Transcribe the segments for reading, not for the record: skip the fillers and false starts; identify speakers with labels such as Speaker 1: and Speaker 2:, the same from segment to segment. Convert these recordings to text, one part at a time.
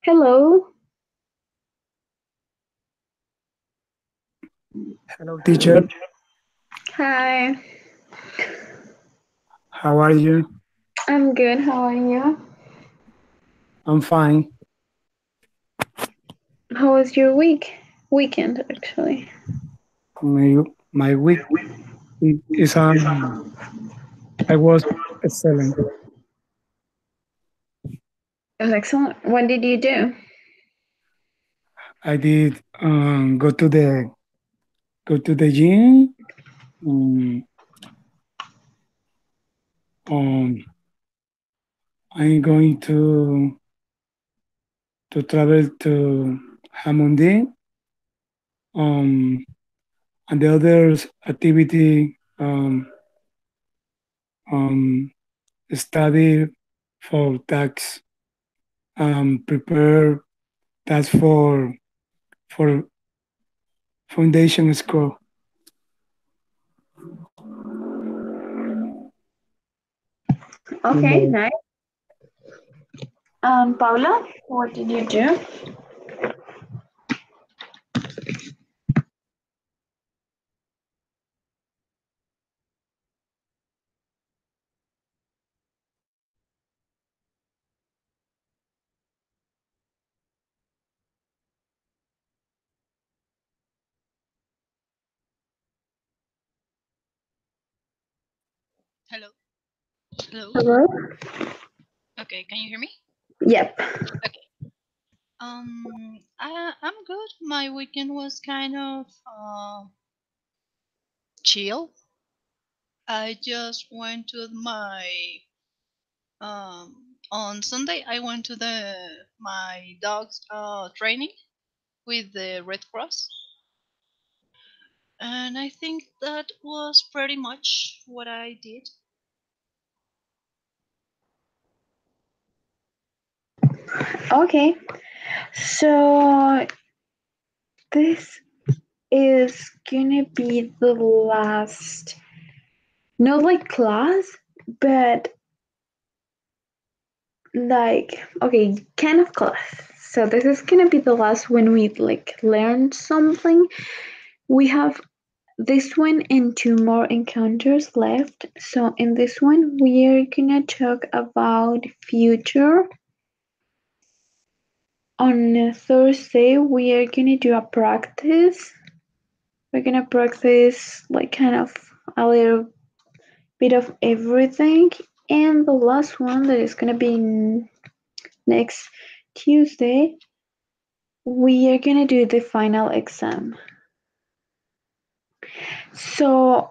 Speaker 1: Hello,
Speaker 2: Hello, teacher.
Speaker 1: hi,
Speaker 2: How are you?
Speaker 1: I'm good. How are you?
Speaker 2: I'm fine.
Speaker 1: How was your weekend, actually?
Speaker 2: My week is I was excellent.
Speaker 1: It was excellent. What did you do?
Speaker 2: I did go to the gym. Um, um, I'm going to travel to Hamundi. Um, and the other activity um, study for tax. Prepare tax for foundation school.
Speaker 1: Okay, nice. Paula, what did you do?
Speaker 3: Hello. Hello.
Speaker 1: Hello.
Speaker 3: Okay, can you hear me?
Speaker 1: Yep.
Speaker 3: Okay. I'm good. My weekend was kind of chill. I just went to my on Sunday. I went to the my dog's training with the Red Cross, and I think that was pretty much what I did.
Speaker 1: Okay. So this is gonna be the last, not like class, but like okay, kind of class. So this is gonna be the last when we like learn something. We have this one and two more encounters left. So in this one, we are gonna talk about future. On Thursday, we are gonna do a practice. We're gonna practice like kind of a little bit of everything. And the last one that is gonna be next Tuesday, we are gonna do the final exam. So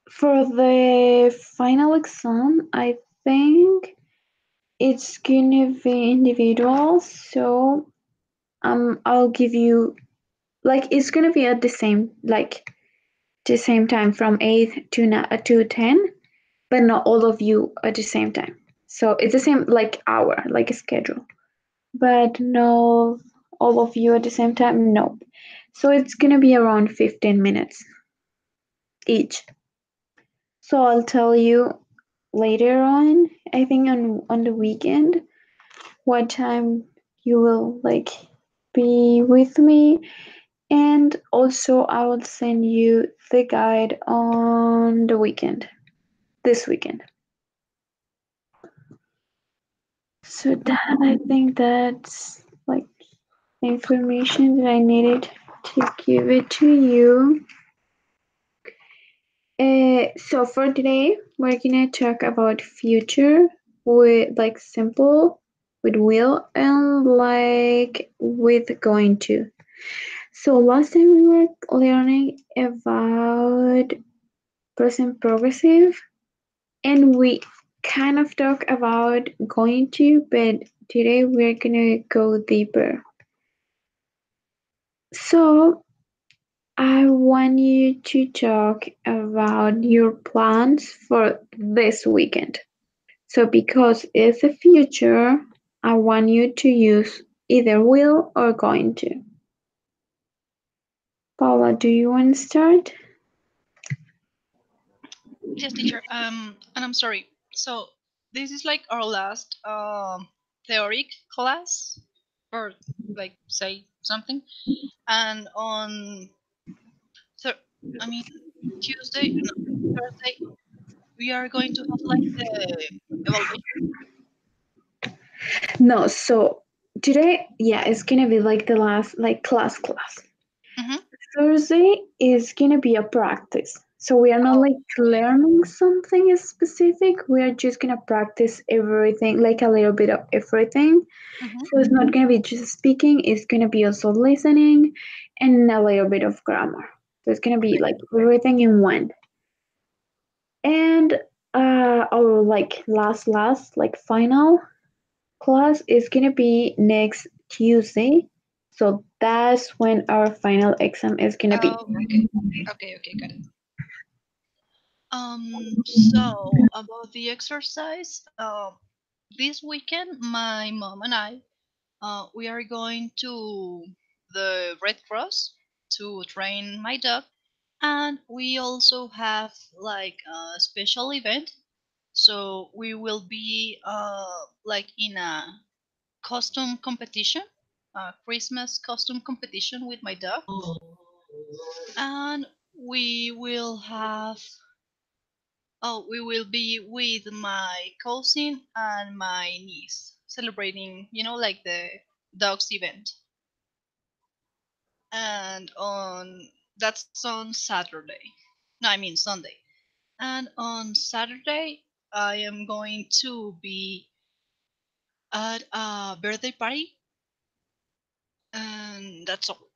Speaker 1: for the final exam, I think it's gonna be individual, so I'll give you like it's gonna be at the same time from 8 to 10, but not all of you at the same time. So it's the same like hour, like a schedule, but no all of you at the same time. No, so it's gonna be around 15 minutes each. So I'll tell you later on. I think on the weekend what time you will like be with me, and also I will send you the guide on the weekend, this weekend. So that I think that's like the information that I needed to give it to you. So for today we're gonna talk about future with like simple, with will, and like with going to. So last time we were learning about present progressive, and we kind of talk about going to, but today we're gonna go deeper. So I want you to talk about your plans for this weekend. So because it's the future, I want you to use either will or going to. Paula, do you want to start?
Speaker 3: Yes, teacher. And I'm sorry. So this is like our last theoric class, or like say something. And on thir- I mean Tuesday, no, Thursday, we are going to have like the evaluation.
Speaker 1: No, so today, yeah, it's gonna be like the last like class.
Speaker 3: Mm-hmm.
Speaker 1: Thursday is gonna be a practice. So we are not
Speaker 3: Oh,
Speaker 1: like
Speaker 3: okay.
Speaker 1: learning something specific. We are just gonna practice everything, like a little bit of everything.
Speaker 3: Mm-hmm.
Speaker 1: So it's not gonna be just speaking, it's gonna be also listening and a little bit of grammar. So it's gonna be
Speaker 3: Okay.
Speaker 1: like everything in one. And our like last like final class is gonna be next Tuesday. So that's when our final exam is gonna be.
Speaker 3: Oh, okay. Okay, got it. So about the exercise, this weekend, my mom and I, we are going to the Red Cross to train my dog, and we also have like a special event. So we will be like in a costume competition, a Christmas costume competition with my dog, and we will have we will be with my cousin and my niece celebrating, like the dogs event. And on that's on Saturday. No, I mean Sunday. And on Saturday, I am going to be at a birthday party, and that's all.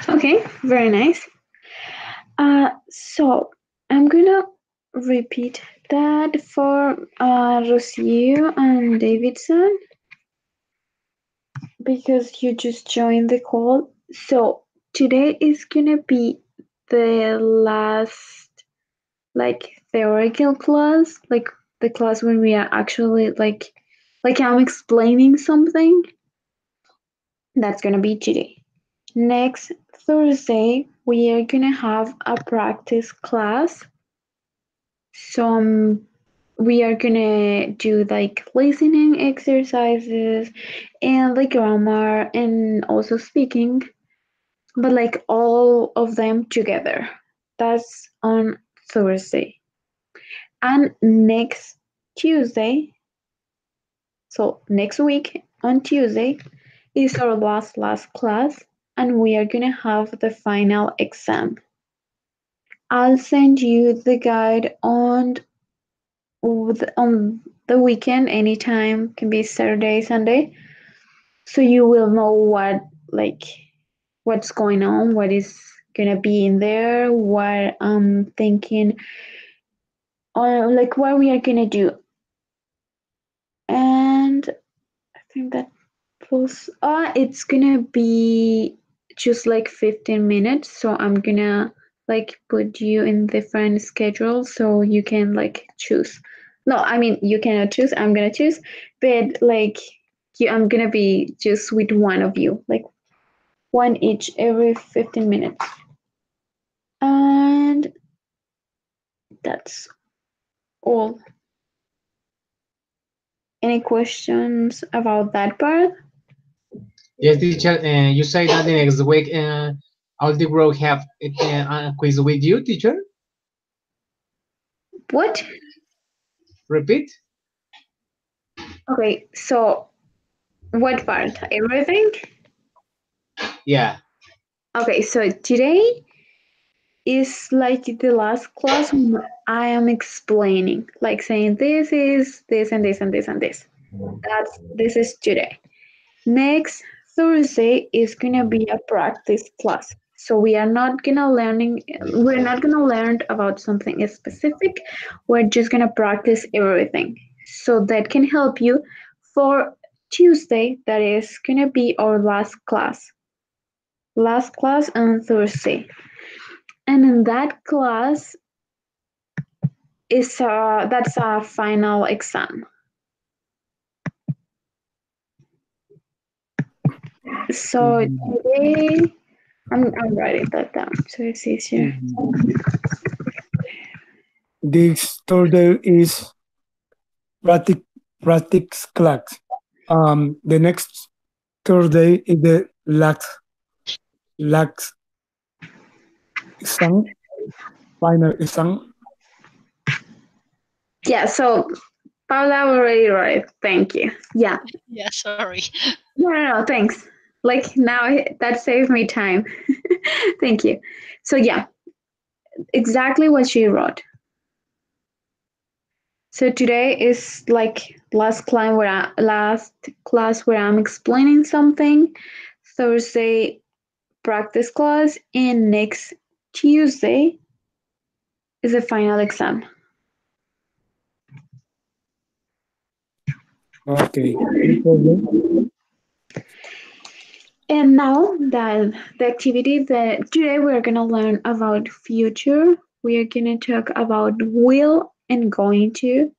Speaker 1: Okay, very nice. So I'm gonna repeat that for Rocio and Davidson because you just joined the call. So today is gonna be the last like theoretical class, like the class when we are actually like I'm explaining something. That's gonna be today. Next Thursday we are gonna have a practice class. So we are gonna do like listening exercises and like grammar and also speaking, but like all of them together. That's on Thursday. And next Tuesday, so next week on Tuesday, is our last class, and we are gonna have the final exam. I'll send you the guide on the weekend, anytime, can be Saturday, Sunday, so you will know like what's going on, what is gonna be in there, what I'm thinking, or like what we are gonna do. And I think that plus it's gonna be just like 15 minutes, so I'm gonna like put you in different schedules so you can like choose. No, I mean you cannot choose, I'm gonna choose, but like I'm gonna be just with one of you, like one each every 15 minutes. And that's all. Any questions about that part?
Speaker 4: Yes, teacher. You say that the next week all the group have a quiz with you, teacher.
Speaker 1: What?
Speaker 4: Repeat.
Speaker 1: Okay, so what part? Everything?
Speaker 4: Yeah.
Speaker 1: Okay, so today is like the last class when I am explaining, like saying this is this and this and this and this. This is today. Next Thursday is gonna be a practice class. So we're not gonna learn about something specific. We're just gonna practice everything. So that can help you for Tuesday, that is gonna be our last class. Last class on Thursday. And in that class is that's a final exam. So
Speaker 2: Mhm.
Speaker 1: today I'm writing that down so it's easier.
Speaker 2: Mhm. This Thursday is practice practice class. The next Thursday is the last exam, final exam.
Speaker 1: Yeah, so Paula already right. Thank you. Yeah.
Speaker 3: Yeah, sorry.
Speaker 1: No, no, no, thanks. Like now that saved me time. Thank you. So yeah, exactly what she wrote. So today is like last class where I'm explaining something. Thursday practice class, and next Tuesday is the final exam.
Speaker 2: Okay, no problem.
Speaker 1: And now that the activity that today we're gonna learn about future, we are gonna talk about will and going to.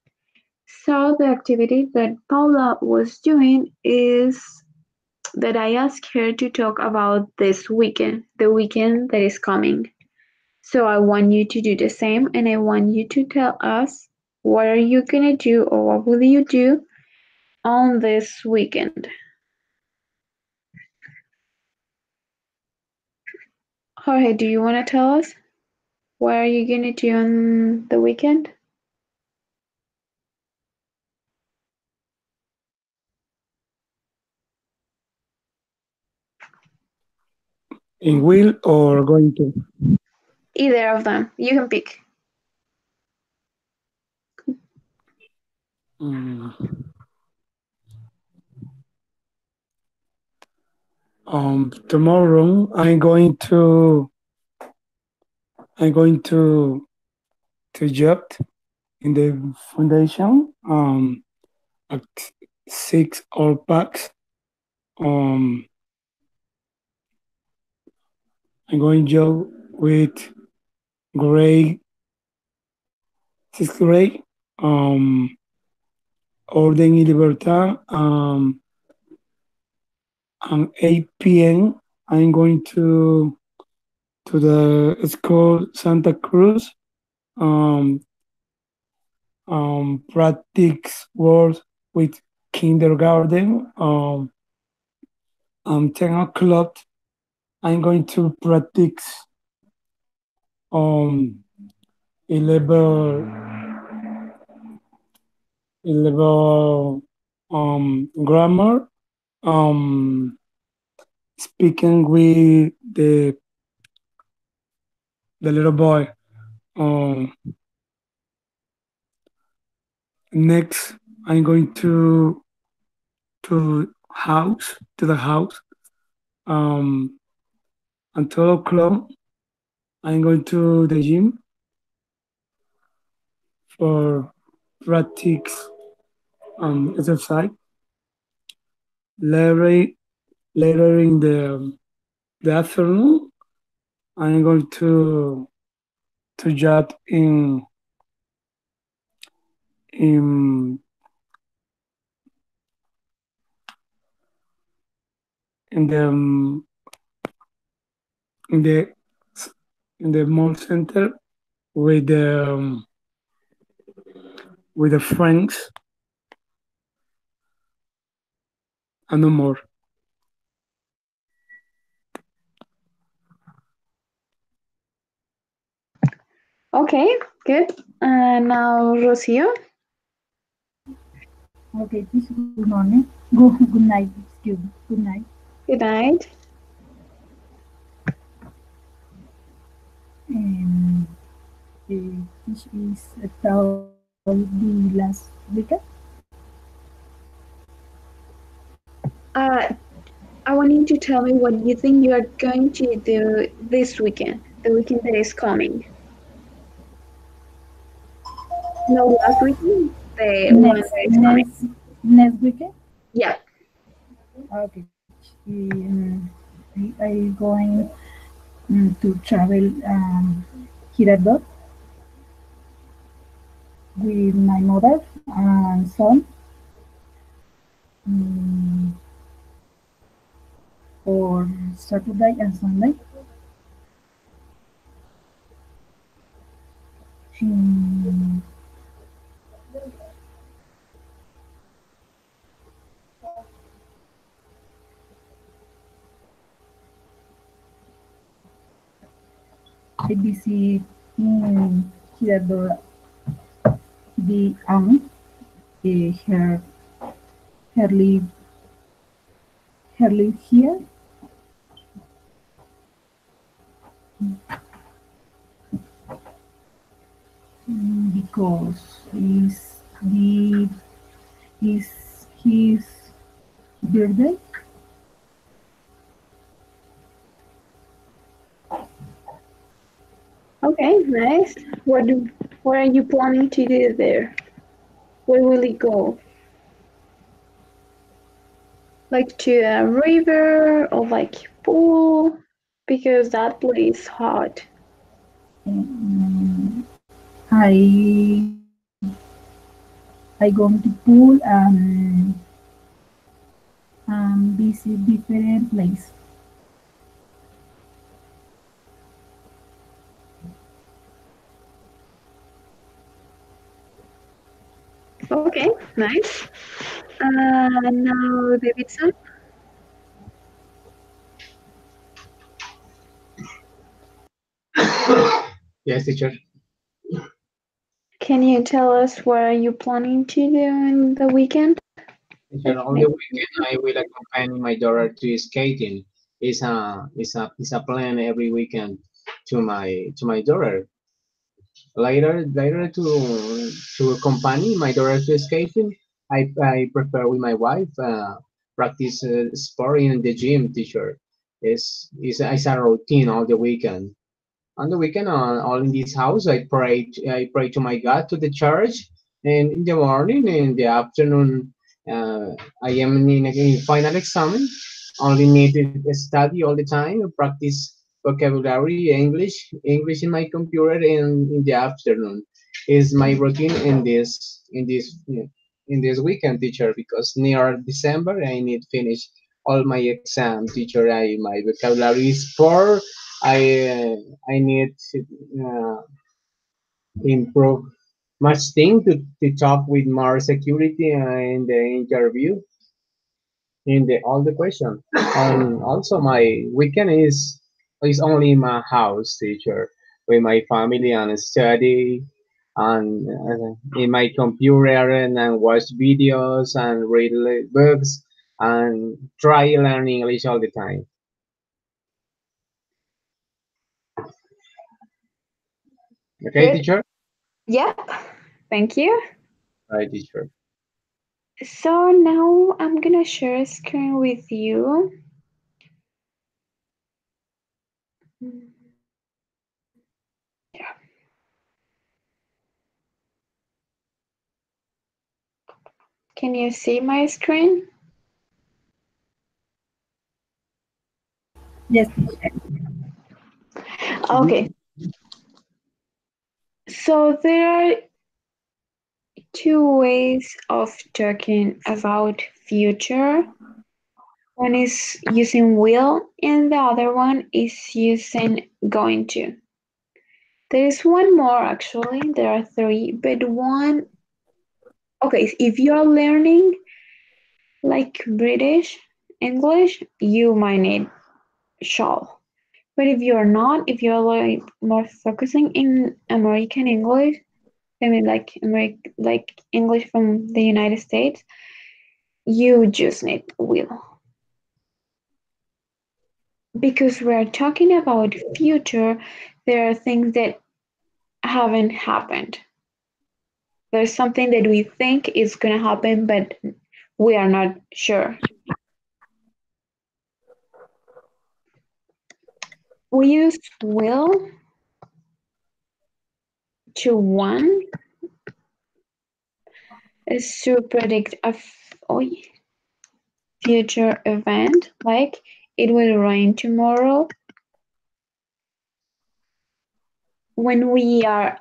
Speaker 1: So the activity that Paula was doing is that I asked her to talk about this weekend, the weekend that is coming. So I want you to do the same, and I want you to tell us what are you gonna do or what will you do on this weekend. Jorge, do you want to tell us what are you gonna do on the weekend?
Speaker 2: In will or going to?
Speaker 1: Either of them. You can pick.
Speaker 2: Mm, tomorrow I'm going to job in the foundation at 6 hour packs. Um, I'm going job with grade 6th grade. Um, Orden y Libertad. At 8 p.m. I'm going to the school Santa Cruz. Um, Practice words with kindergarten. 10 o'clock. I'm going to practice 11, 11 grammar. Um, Speaking with the little boy. Um, Next, I'm going to the house. Um, at 12 o'clock, I'm going to the gym for practice exercise. Later, later in the afternoon, I'm going to job in in the in the in the mall center with the friends and no more.
Speaker 1: Okay, good. Now, Rocio.
Speaker 5: Okay, this is good morning. Good night, excuse me. Good night.
Speaker 1: Good night.
Speaker 5: Um, this is about the last weekend.
Speaker 1: Uh, I want you to tell me what you think you are going to do this weekend, the weekend that is coming. No, last weekend, the one
Speaker 5: Next,
Speaker 1: that is coming.
Speaker 5: next, next weekend.
Speaker 1: Yeah.
Speaker 5: Okay. I going to travel here abroad with my mother and son um, for Saturday and Sunday. Um, I visit in Hiradora the aunt, her live here because is his birthday.
Speaker 1: Okay, nice. What are you planning to do there? Where will you go? Like to a river or like pool? Because that place hot.
Speaker 5: Um, I going to pool and visit different place.
Speaker 1: Okay, nice. Now, Davidson,
Speaker 4: Yes, teacher.
Speaker 1: can you tell us what are you planning to do in the weekend?
Speaker 4: Teacher,
Speaker 1: Like
Speaker 4: on the
Speaker 1: next
Speaker 4: weekend I will accompany my daughter to skating. It's a plan every weekend to my daughter. Later to accompany my daughter to skating. I prefer with my wife practice sport in the gym. Teacher, it's a routine all the weekend. On the weekend, all in this house, I pray to my God to the church, and in the morning and in the afternoon, I am in final exam. Only need to study all the time, practice vocabulary, English in my computer, and in the afternoon is my routine in this weekend, teacher, because near December I need finish all my exam, teacher. My vocabulary is poor. I need to improve much thing to talk with more security in the interview in the all the question. And also my weekend is only in my house, teacher, with my family and study and in my computer and watch videos and read books and try learn English all the time. Okay,
Speaker 1: Good.
Speaker 4: teacher?
Speaker 1: Yep. Thank you.
Speaker 4: Right, teacher.
Speaker 1: So now I'm gonna share a screen with you. Can you see my screen?
Speaker 5: Yes, teacher.
Speaker 1: Okay. So there are two ways of talking about future. One is using will, and the other one is using going to. There is one more actually, there are three, but one, okay, if you're learning like British English, you might need shall. But if you're not, if you're like more focusing in American English, I mean like English from the United States, you just need will. Because we're talking about future, there are things that haven't happened. There's something that we think is going to happen, but we are not sure. We use will to one is to predict a future event, like it will rain tomorrow. When we are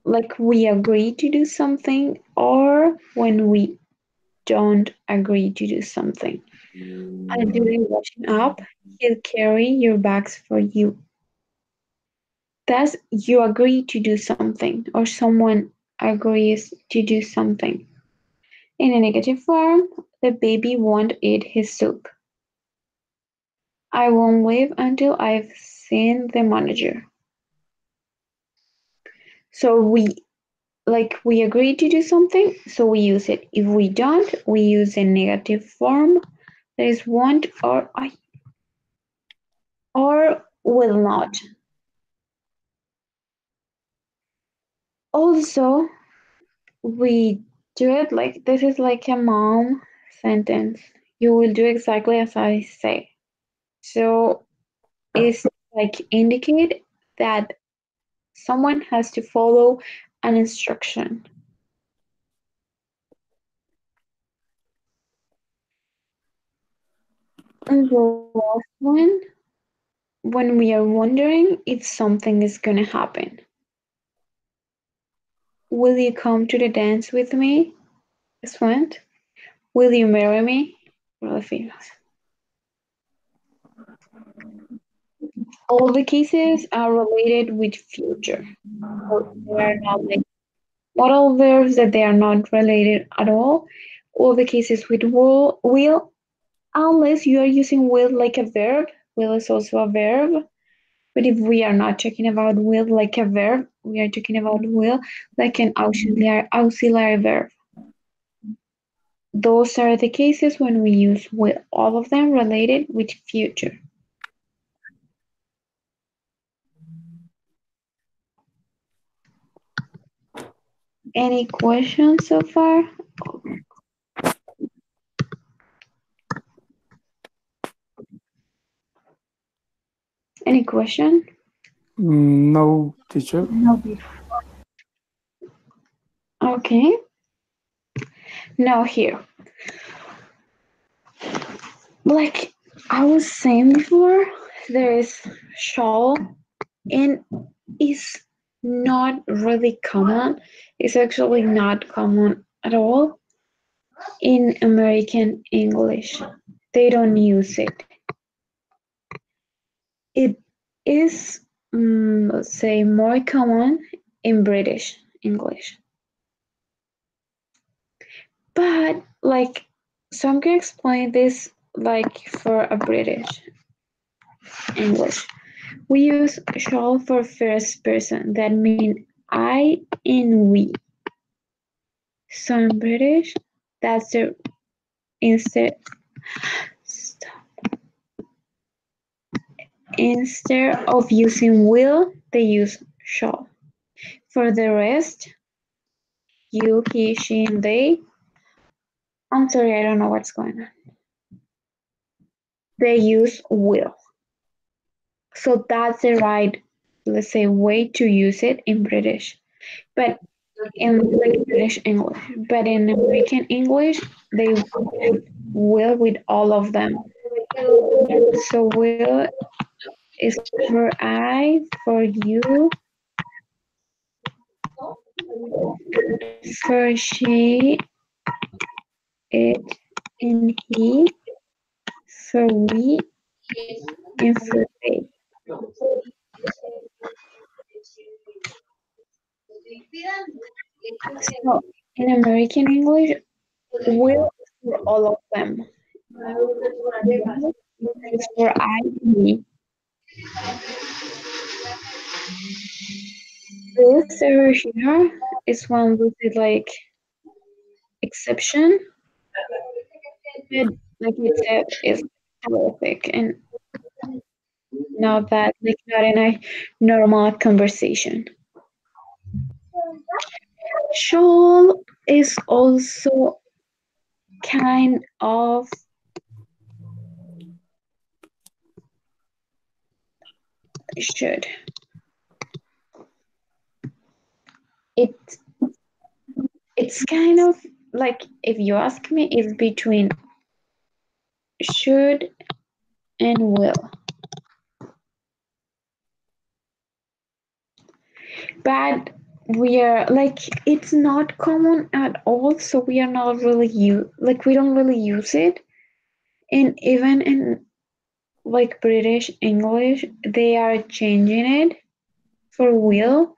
Speaker 1: like we agree to do something, or when we don't agree to do something. I do the washing up. He'll carry your bags for you. Thus, you agree to do something, or someone agrees to do something. In a negative form, the baby won't eat his soup. I won't leave until I've seen the manager. So we agree to do something, so we use it. If we don't, we use a negative form that is won't or will not. Also, we do it like this is like a mom sentence. You will do exactly as I say. So it's like indicate that someone has to follow an instruction. And the last one, when we are wondering if something is gonna happen. Will you come to the dance with me? Sweat. Will you marry me? Really famous. All the cases are related with future. So they are not like modal verbs that they are not related at all. All the cases with will, unless you are using will like a verb. Will is also a verb. But if we are not talking about will like a verb, we are talking about will like an auxiliary verb. Those are the cases when we use will, all of them related with future. Any questions so far? Any question?
Speaker 2: No, teacher.
Speaker 5: No, teacher.
Speaker 1: Okay. Now here, like I was saying before, there is shall and is not really common. It's actually not common at all in American English. They don't use it. It is, let's say, more common in British English. But like, so I'm gonna explain this like for a British English. We use shall for first person. That means I and we. So in British, that's the instead instead of using will, they use shall. For the rest, you, he, she, and they. I'm sorry, I don't know what's going on. They use will. So that's the right, let's say, way to use it in British. But in like British English, but in American English, they will with all of them. So will is for I, for you, for she, it, and he, for we, and for they. So in American English, will is for all of them. Will is for I, me. This over here is one with the like exception, but like you said, is terrific and not that like not in a normal conversation. Should is also kind of should. It it's kind of like if you ask me, it's between should and will. But we are like it's not common at all, so we are not really like we don't really use it. And even in like British English, they are changing it for will.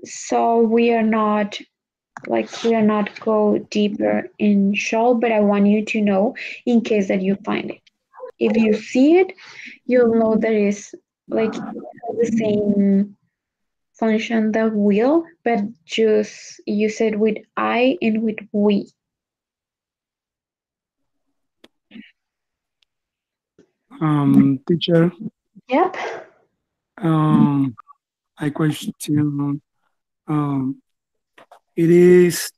Speaker 1: So we are not go deeper in shall, but I want you to know in case that you find it. If you see it, you'll know there is like the same function that will, but just use it with I and with we.
Speaker 2: Teacher,
Speaker 1: Yep.
Speaker 2: um, I question, um, it is,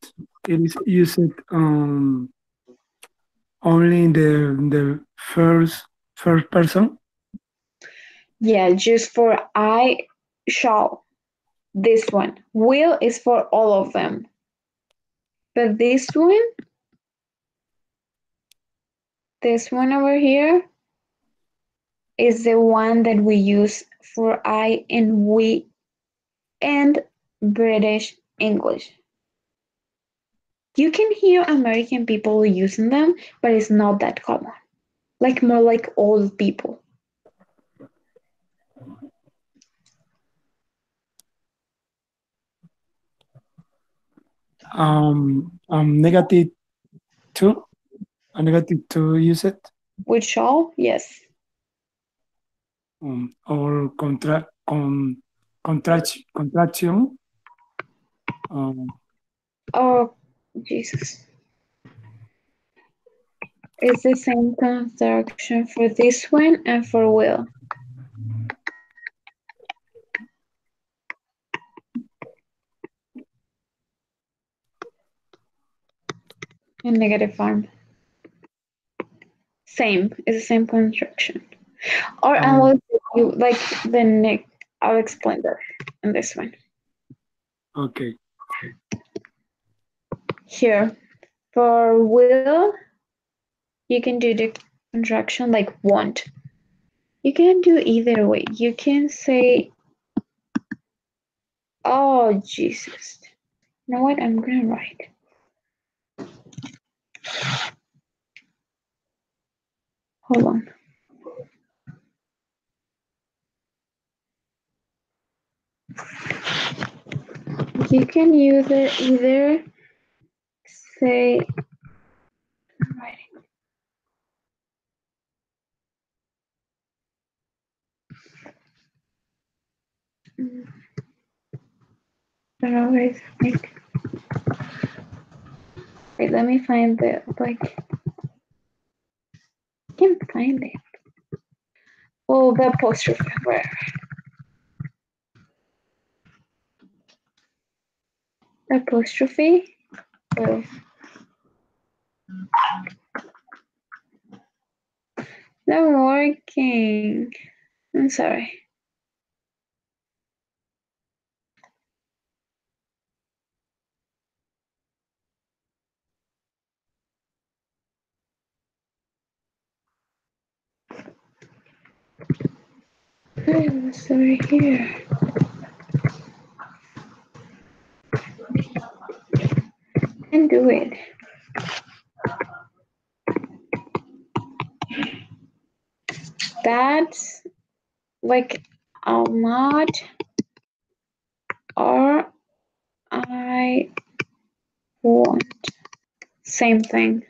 Speaker 2: it is used, only in the first person.
Speaker 1: Yeah, just for I shall. This one. Will is for all of them. But this one over here, is the one that we use for I and we and British English. You can hear American people using them, but it's not that common. Like more like old people.
Speaker 2: Negative two, a negative two use it,
Speaker 1: With shall, yes.
Speaker 2: or contraction. Um,
Speaker 1: Oh, Jesus. It's the same construction for this one and for will. In negative form. Same. It's the same construction. Or
Speaker 2: um,
Speaker 1: unless you like the next, I'll explain that in this one.
Speaker 2: okay.
Speaker 1: Here, for will, you can do the contraction like want. You can do either way. You can say, oh, Jesus. You know what? I'm gonna write. Hold on. You can use it either say, I'm writing. But always like, wait, let me find the, like, I can't find it. Oh, the apostrophe, where? Apostrophe, well, not working. I'm sorry. It's over here. Can do it. That's like I'll not or I want. Same thing.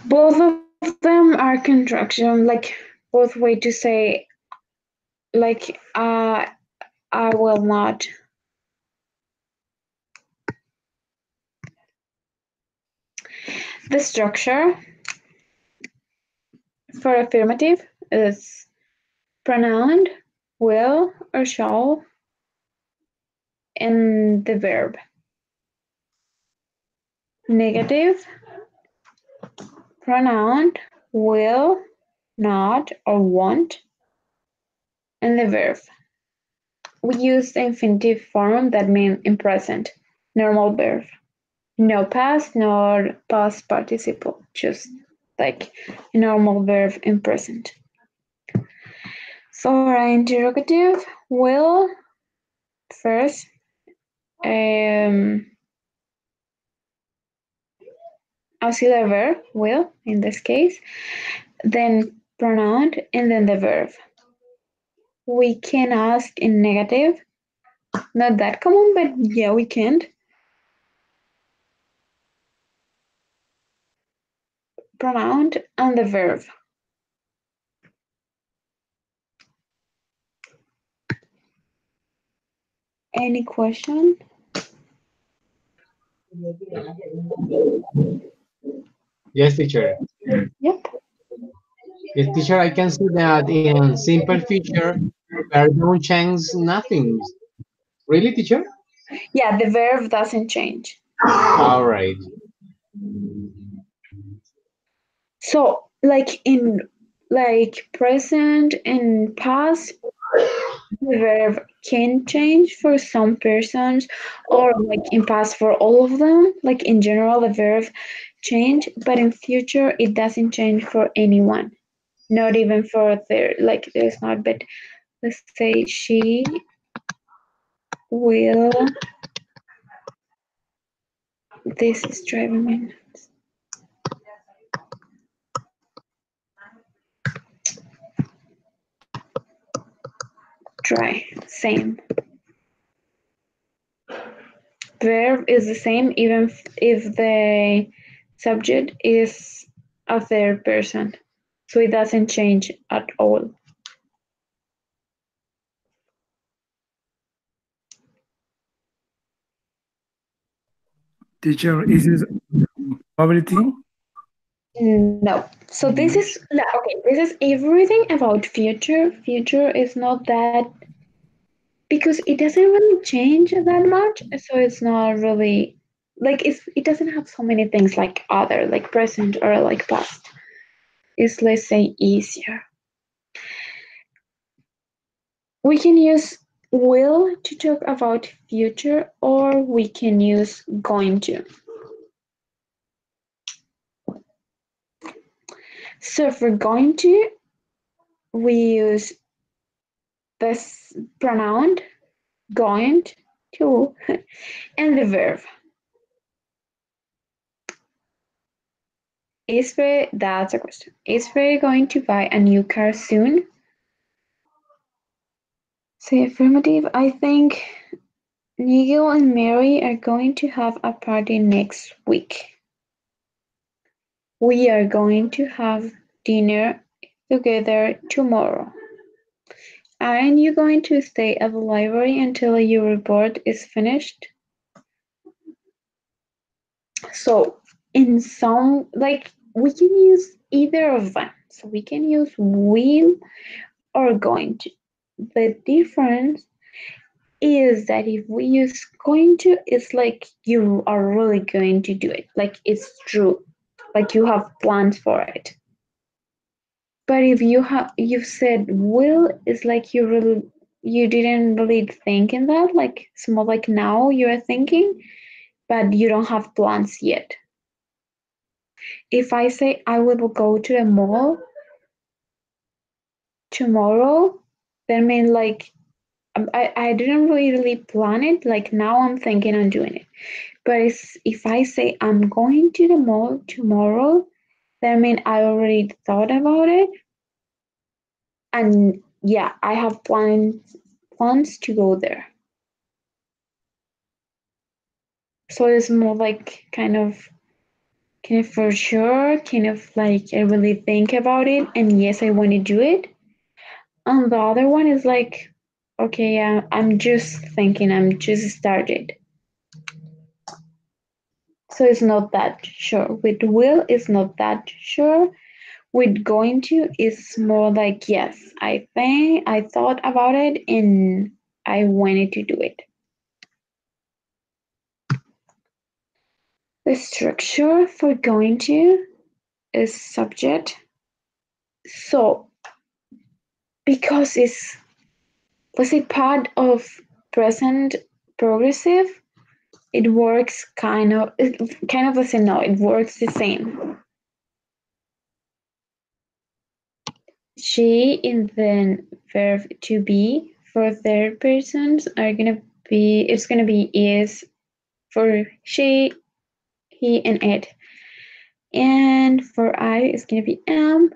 Speaker 1: Both of them are contraction, like both way to say like I will not. The structure for affirmative is pronoun, will or shall, and the verb. Negative, pronoun, will, not, or won't, and the verb. We use the infinitive form that means in present, normal verb. No past nor past participle, just like a normal verb in present. For an interrogative, will first auxiliary verb, will in this case, then pronoun, and then the verb. We can ask in negative, not that common, but yeah, we can. Pronoun and the verb. Any question?
Speaker 4: Yes, teacher.
Speaker 1: Yep.
Speaker 4: Yes, teacher, I can see that in simple future, verb don't change nothing. Really, teacher?
Speaker 1: Yeah, the verb doesn't change.
Speaker 4: All right.
Speaker 1: So, like in like present and past, the verb can change for some persons, or like in past for all of them. Like in general, the verb change, but in future, it doesn't change for anyone. Not even for their like. There's not. But let's say she will. This is driving me dry. Same. Verb is the same even if the subject is a third person. So it doesn't change at all.
Speaker 2: Teacher, is this probability?
Speaker 1: No. So this
Speaker 2: Mm,
Speaker 1: is okay. This is everything about future. Future is not that because it doesn't really change that much. So it's not really like it doesn't have so many things like other like present or like past. It's let's say easier. We can use will to talk about future or we can use going to. So for going to, we use this pronoun going to and the verb. Is Faye, that's a question. Is Faye going to buy a new car soon? Say affirmative. I think Nigel and Mary are going to have a party next week. We are going to have dinner together tomorrow. Aren't you going to stay at the library until your report is finished? So, in some, like, we can use either of them. So, we can use will or going to. The difference is that if we use going to, it's like you are really going to do it. Like, it's true. Like, you have plans for it. But if you've said will, it's like you didn't really think in that. Like it's more like now you're thinking, but you don't have plans yet. If I say I will go to the mall tomorrow, then mean like I didn't really plan it. Like now I'm thinking on doing it. But if I say I'm going to the mall tomorrow, that mean I already thought about it, and yeah, I have plans to go there. So it's more like kind of for sure, kind of like I really think about it, and yes, I want to do it. And the other one is like, okay, yeah, I'm just thinking, I'm just started. So it's not that sure. With will, it's not that sure. With going to, it's more like, yes, I thought about it and I wanted to do it. The structure for going to is subject. So because it's let's say part of present progressive, it works kind of the same. No, it works the same. She and then verb to be for third persons are gonna be it's gonna be is for she, he, and it. And for I it's gonna be am.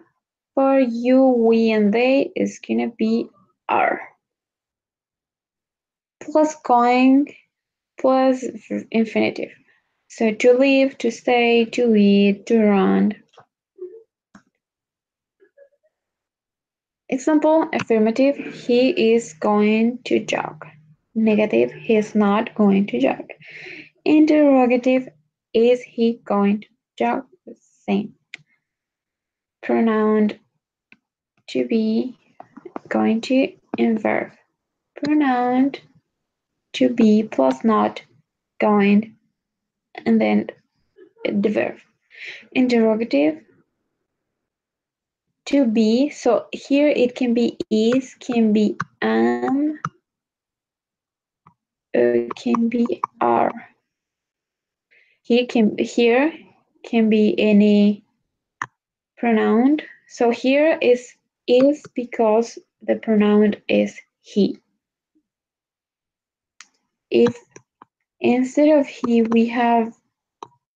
Speaker 1: For you, we, and they is gonna be are. Plus going plus infinitive. So to live, to stay, to eat, to run. Example, affirmative, he is going to jog. Negative, he's not going to jog. Interrogative, is he going to jog? Same. Pronoun to be, going to, and verb. Pronoun to be plus not, going, and then the verb. Interrogative, to be, so here it can be is, can be am, can be are. Here can be any pronoun. So here is because the pronoun is he. If instead of he we have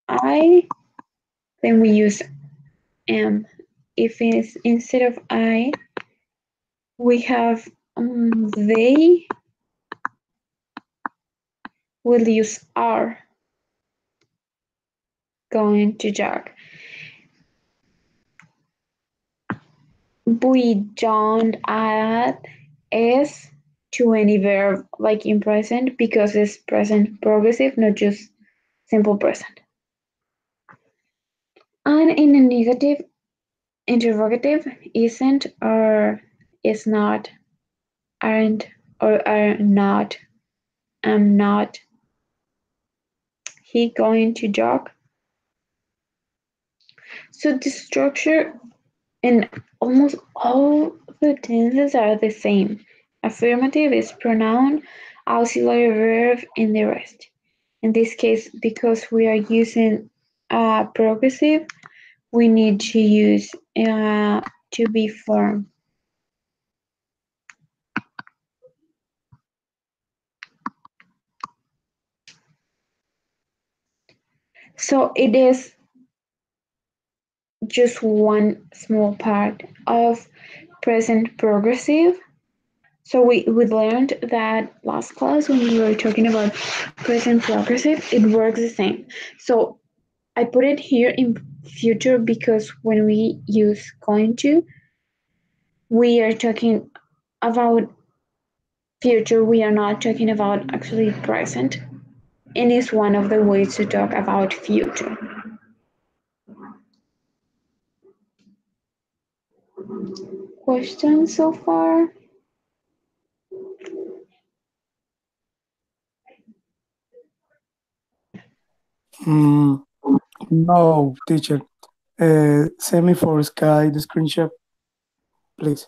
Speaker 1: I, then we use am. If it's instead of I we have they, will use are, going to jog. We don't add s to any verb like in present because it's present progressive, not just simple present. And in a negative, interrogative, isn't or is not, aren't or are not, am not he going to jog. So the structure in almost all the tenses are the same. Affirmative is pronoun, auxiliary verb, and the rest. In this case, because we are using progressive, we need to use to be form. So it is just one small part of present progressive. So we learned that last class when we were talking about present progressive, it works the same. So I put it here in future because when we use going to, we are talking about future, we are not talking about actually present. And it's one of the ways to talk about future. Questions so far?
Speaker 2: Mm, no, teacher. Send me for Sky the screenshot, please.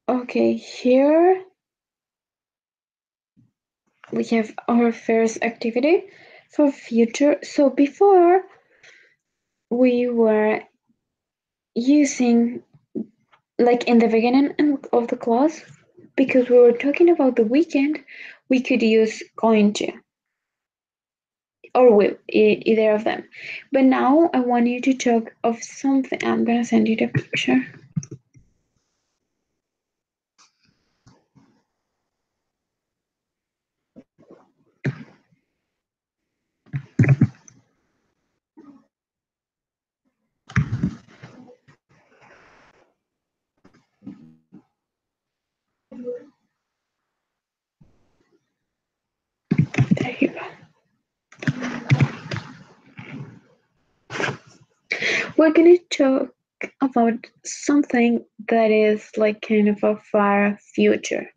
Speaker 1: Okay, here we have our first activity for future. So before we were using, like in the beginning of the class, because we were talking about the weekend, we could use going to or will, either of them. But now I want you to talk of something. I'm gonna send you the picture. There you go. We're gonna talk about something that is like kind of a far future.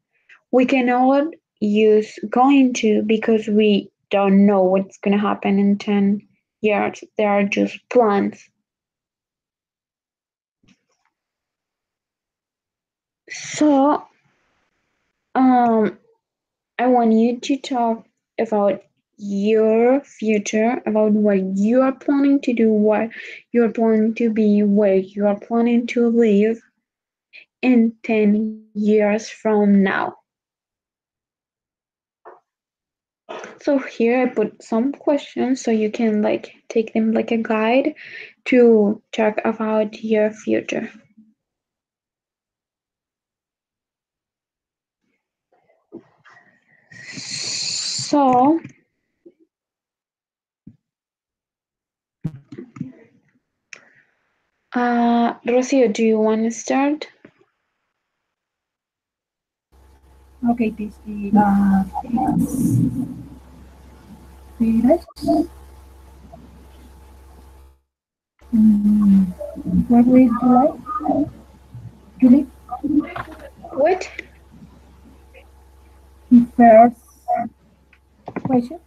Speaker 1: We cannot use going to because we don't know what's gonna happen in 10 years. They are just plans. So, um, I want you to talk about your future, about what you are planning to do, what you're planning to be, where you are planning to live in 10 years from now. So here I put some questions so you can like take them like a guide to talk about your future. So, Rocio, do you want to start?
Speaker 5: Okay, this is it's Fires. Mm, what would you like? Julie,
Speaker 1: What?
Speaker 5: the first question.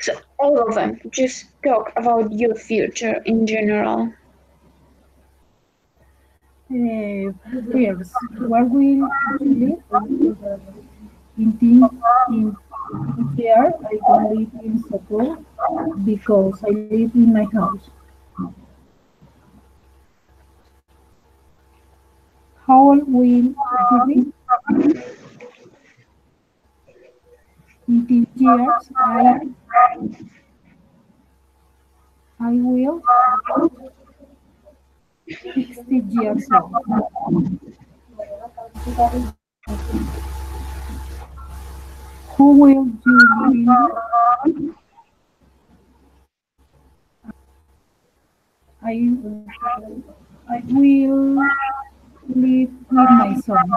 Speaker 1: So all of them. Just talk about your future in general.
Speaker 5: First, where will you live? In there, I don't live in Sokol because I live in my house. How old will you be? In 10 years, I will 60 years old. Who will you living with? I I will live with my son.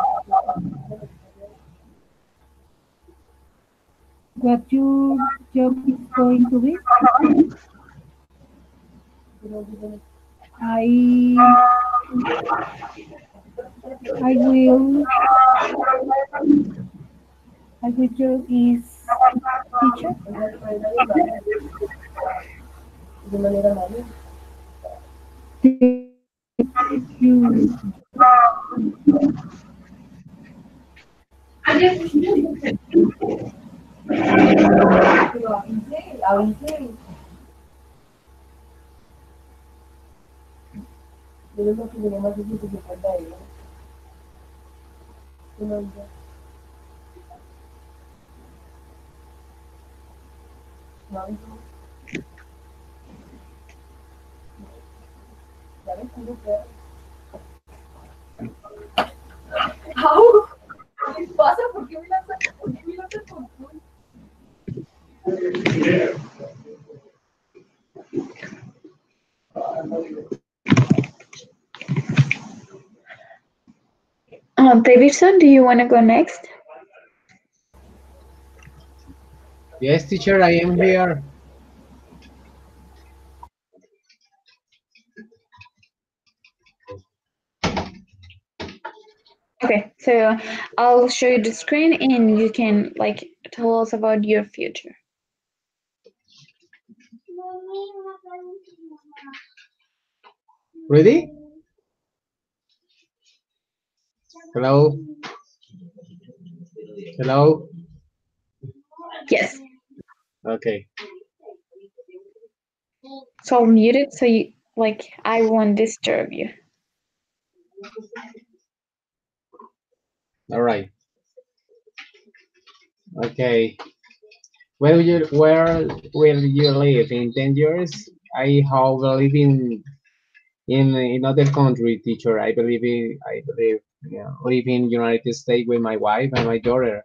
Speaker 5: What your job is going to be? I I will I will job is teacher. You
Speaker 1: Davidson, do you want to go next?
Speaker 4: Yes, teacher, I am here.
Speaker 1: Okay, so I'll show you the screen and you can like tell us about your future.
Speaker 4: Ready? Hello? Hello?
Speaker 1: Yes.
Speaker 4: Okay.
Speaker 1: So I'll mute it so you like I won't disturb you.
Speaker 4: All right. Okay. Where will you live in 10 years? I hope live in other country, teacher. I believe live in United States with my wife and my daughter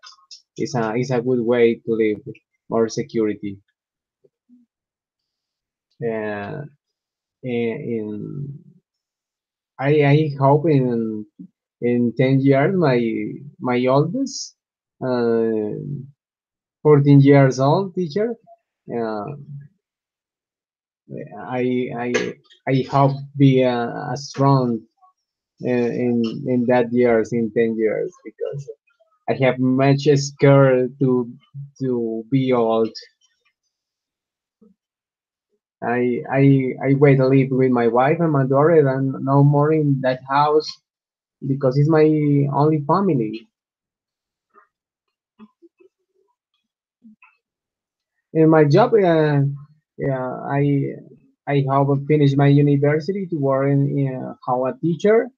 Speaker 4: is a good way to live more security. Uh, in I hope in 10 years my oldest, uh, 14 years old teacher. Uh, I I I hope be a strong in that years in 10 years because I have much scared to be old. I wait to live with my wife and my daughter and no more in that house because it's my only family. in my job, yeah, I have finished my university to work in how a teacher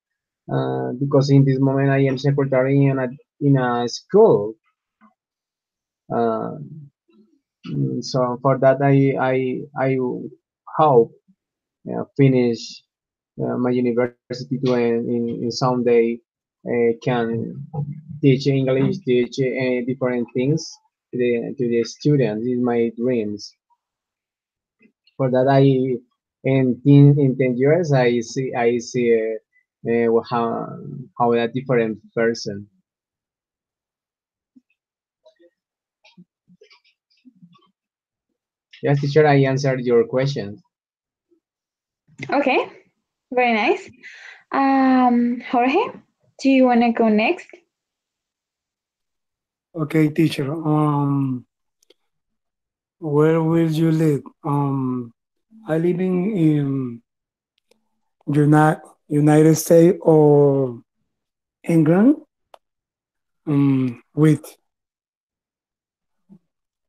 Speaker 4: because in this moment I am secretary in a school. Uh, so for that I hope finish my university to in someday can teach English, teach different things to the students. Is my dreams. For that, in 10 years I see how a different person. Yes, teacher, I answered your question.
Speaker 1: Okay, very nice. Jorge, do you want to go next?
Speaker 2: Okay, teacher. Where will you live? I living in United States or England.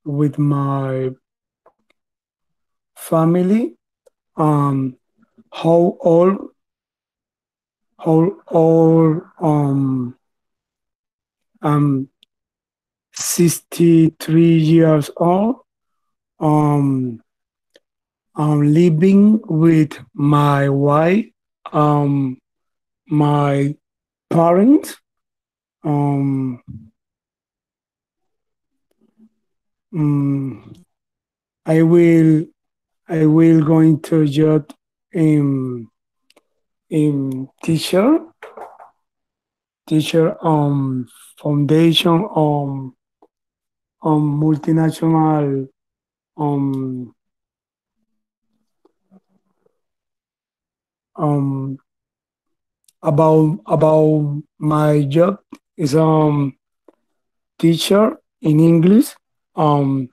Speaker 2: With my family. Um, how old? How old? I'm 63 years old. Um, I'm living with my wife, um, my parents. Um, mm, I will I will going to job in teacher foundation multinational um um about my job is teacher in English, um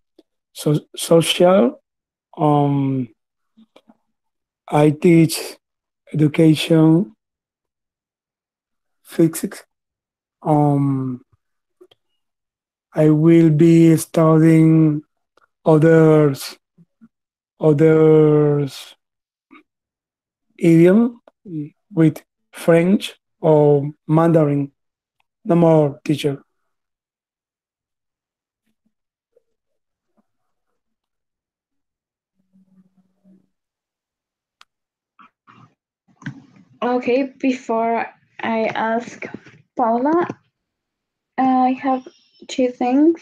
Speaker 2: social. um I teach education, physics. um I will be studying others idiom with French or Mandarin. No more, teacher.
Speaker 1: Okay, before I ask Paula, I have two things.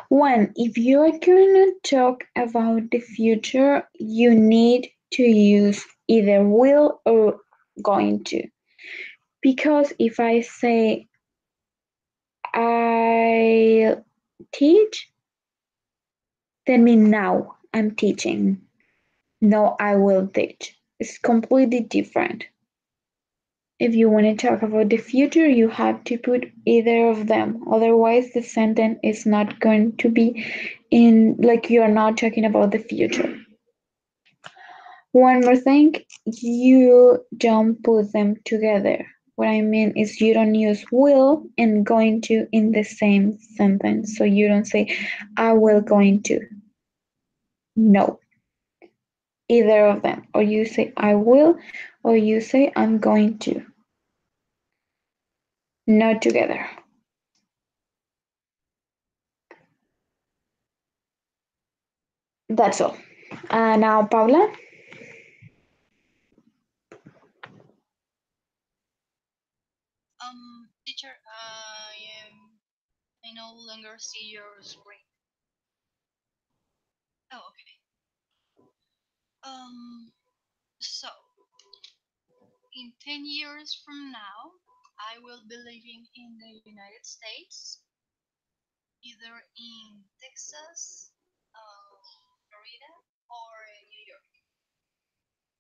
Speaker 1: One, if you are going to talk about the future, you need to use either will or going to. Because if I say I teach, that means now I'm teaching. No, I will teach. It's completely different. If you want to talk about the future, you have to put either of them. Otherwise, the sentence is not going to be in, like, you are not talking about the future. One more thing, you don't put them together. What I mean is you don't use will and going to in the same sentence. So you don't say, I will going to. No, either of them. Or you say, I will, or you say, I'm going to. Not together. That's all. Now, Paula.
Speaker 3: Teacher, I no longer see your screen. Oh, okay. So in 10 years from now, I will be living in the United States, either in Texas, Florida, or New York.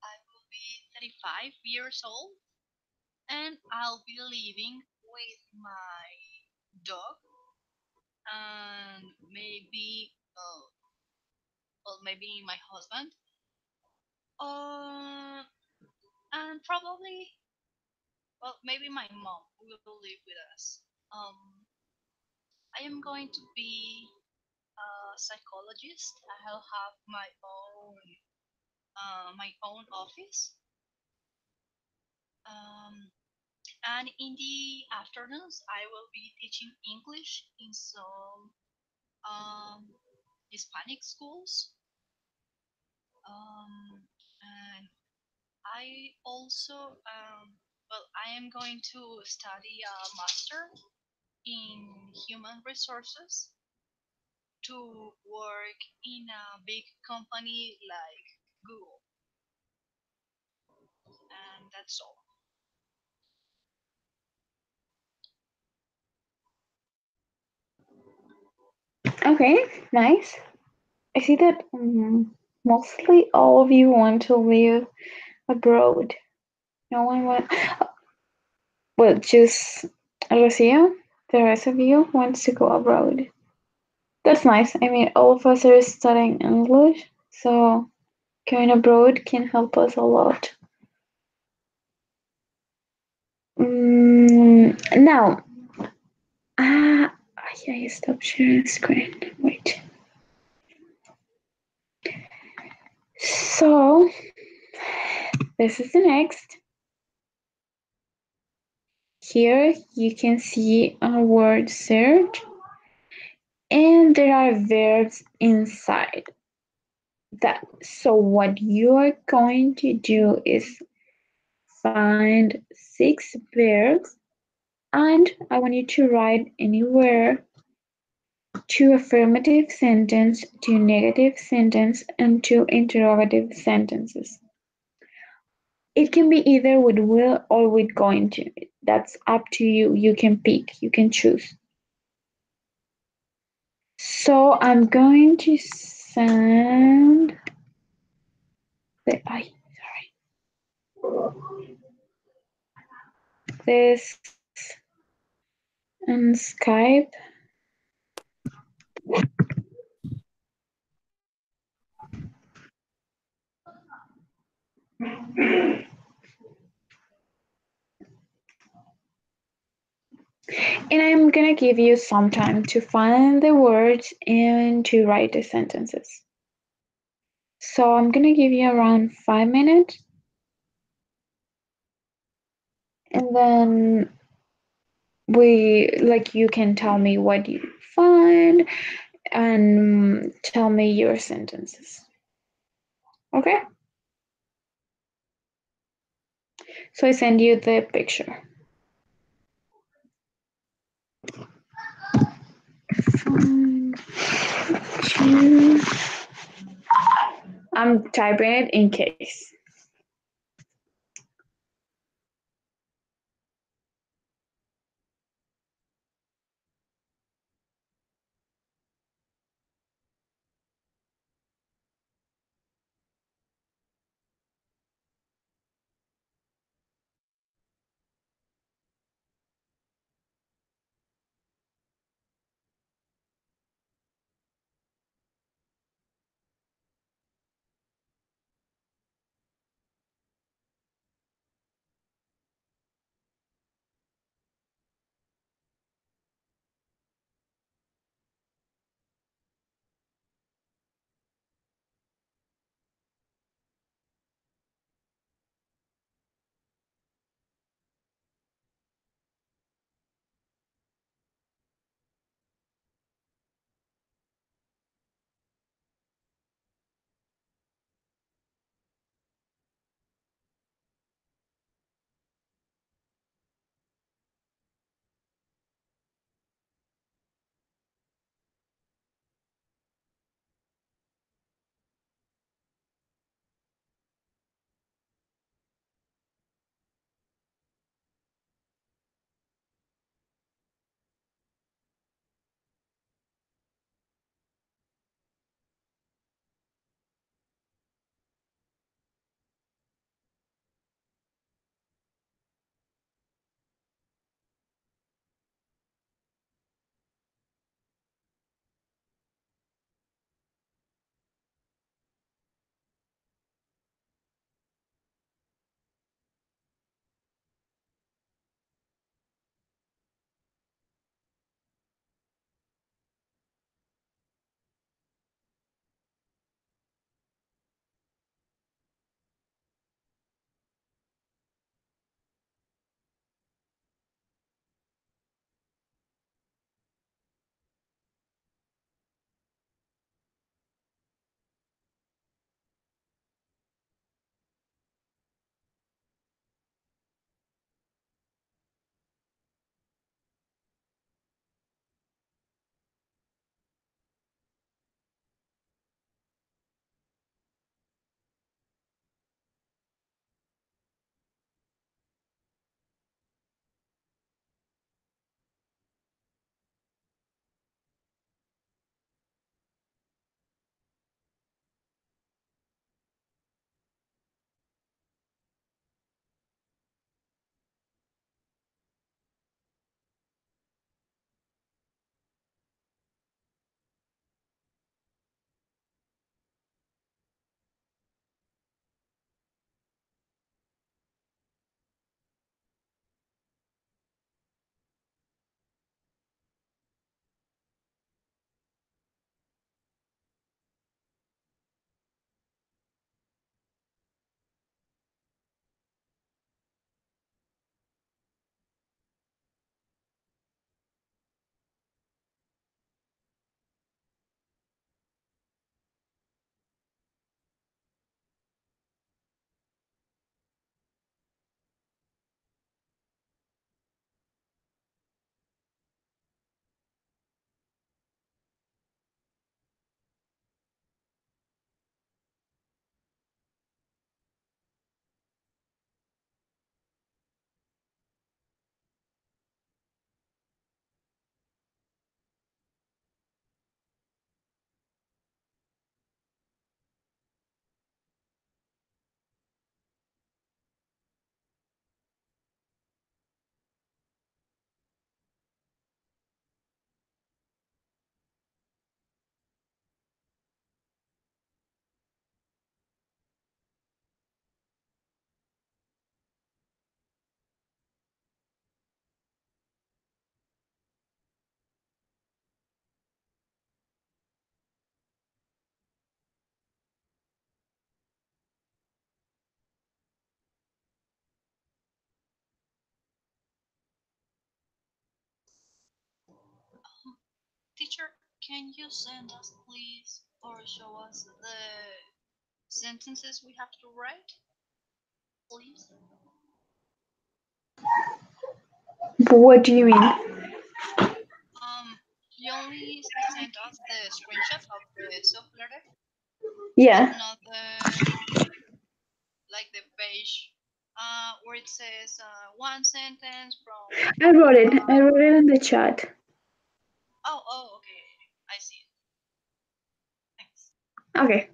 Speaker 3: I will be 35 years old, and I'll be living with my dog and maybe, well, maybe my husband, uh, and probably, well, maybe my mom will live with us. I am going to be a psychologist. I'll have my own office. Um, and in the afternoons, I will be teaching English in some um, Hispanic schools. And I also, I am going to study a master in human resources to work in a big company like Google. And that's all.
Speaker 1: Okay, nice. I see that mostly all of you want to live abroad. No one want. Well, just Rocio. The rest of you wants to go abroad. That's nice. I mean, all of us are studying English, so going abroad can help us a lot. Now, ah, I stopped sharing screen. Wait. So this is the next. Here you can see a word search, and there are verbs inside that. So what you are going to do is find 6 verbs, and I want you to write anywhere to affirmative sentence, to negative sentence, and to interrogative sentences. It can be either with will or with going to. That's up to you. You can pick, you can choose. So I'm going to send this on Skype. And I'm gonna give you some time to find the words and to write the sentences. So I'm gonna give you around 5 minutes, and then you can tell me what you find and tell me your sentences. Okay? So I send you the picture. I'm typing it in case.
Speaker 3: can you send us, please, or show us the sentences we have to write, please?
Speaker 1: What do you mean?
Speaker 3: You only sent us the screenshot of the soft letter, but
Speaker 1: Yeah,
Speaker 3: not the page where it says one sentence from.
Speaker 1: I wrote it. I
Speaker 3: Uh,
Speaker 1: wrote it in the chat.
Speaker 3: Okay, I see it. Thanks.
Speaker 1: Okay.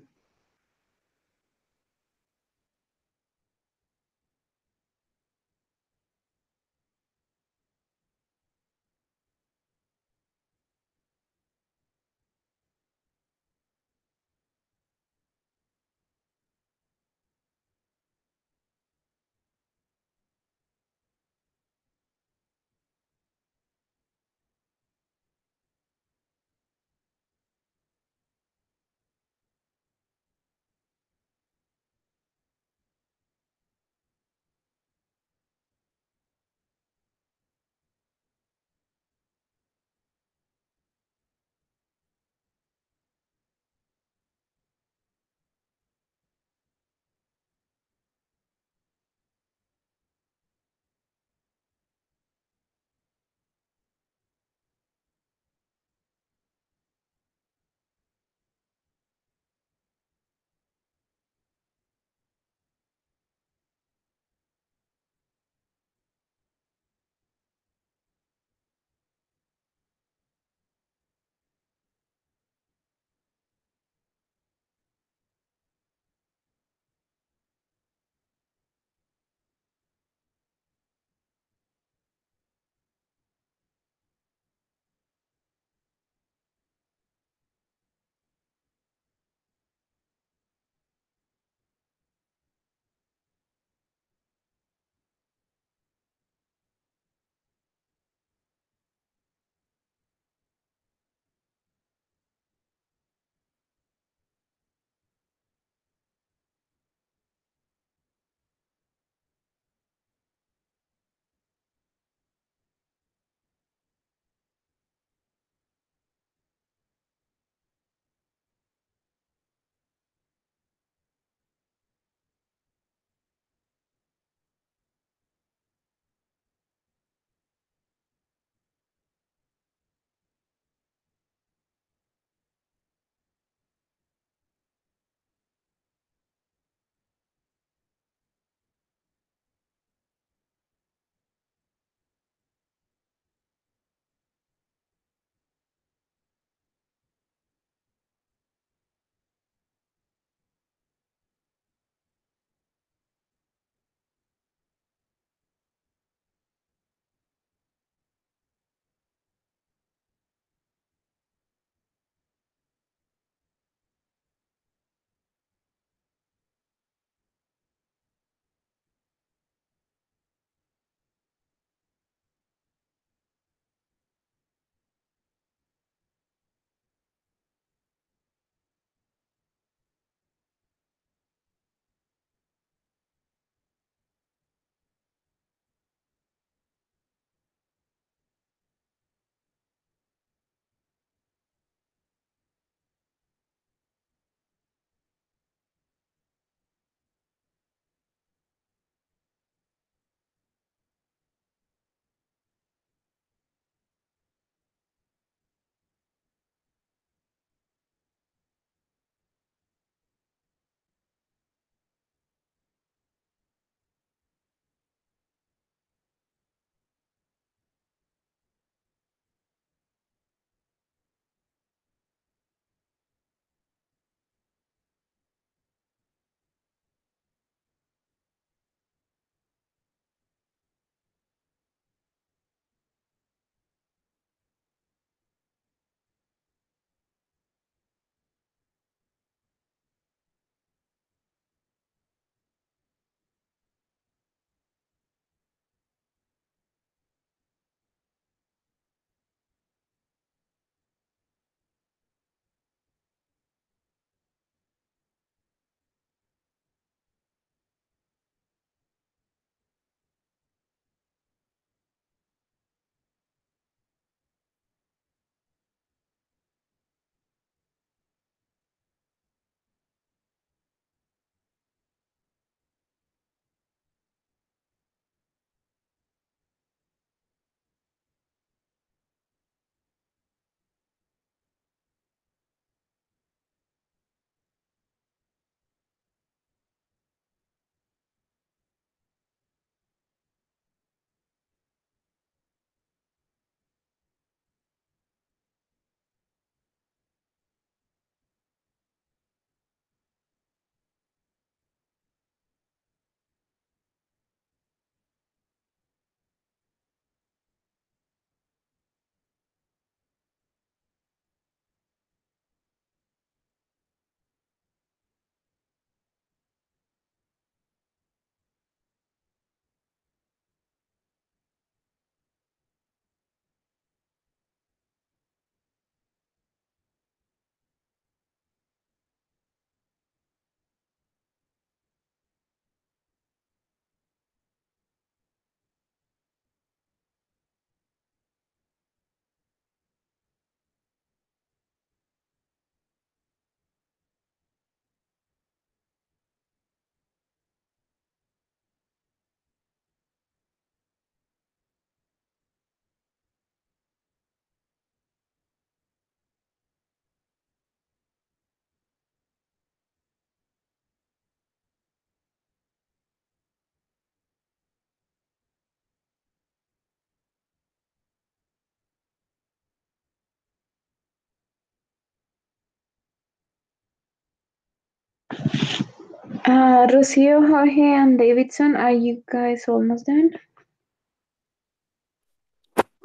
Speaker 1: Rocio, Jorge, and Davidson, are you guys almost done?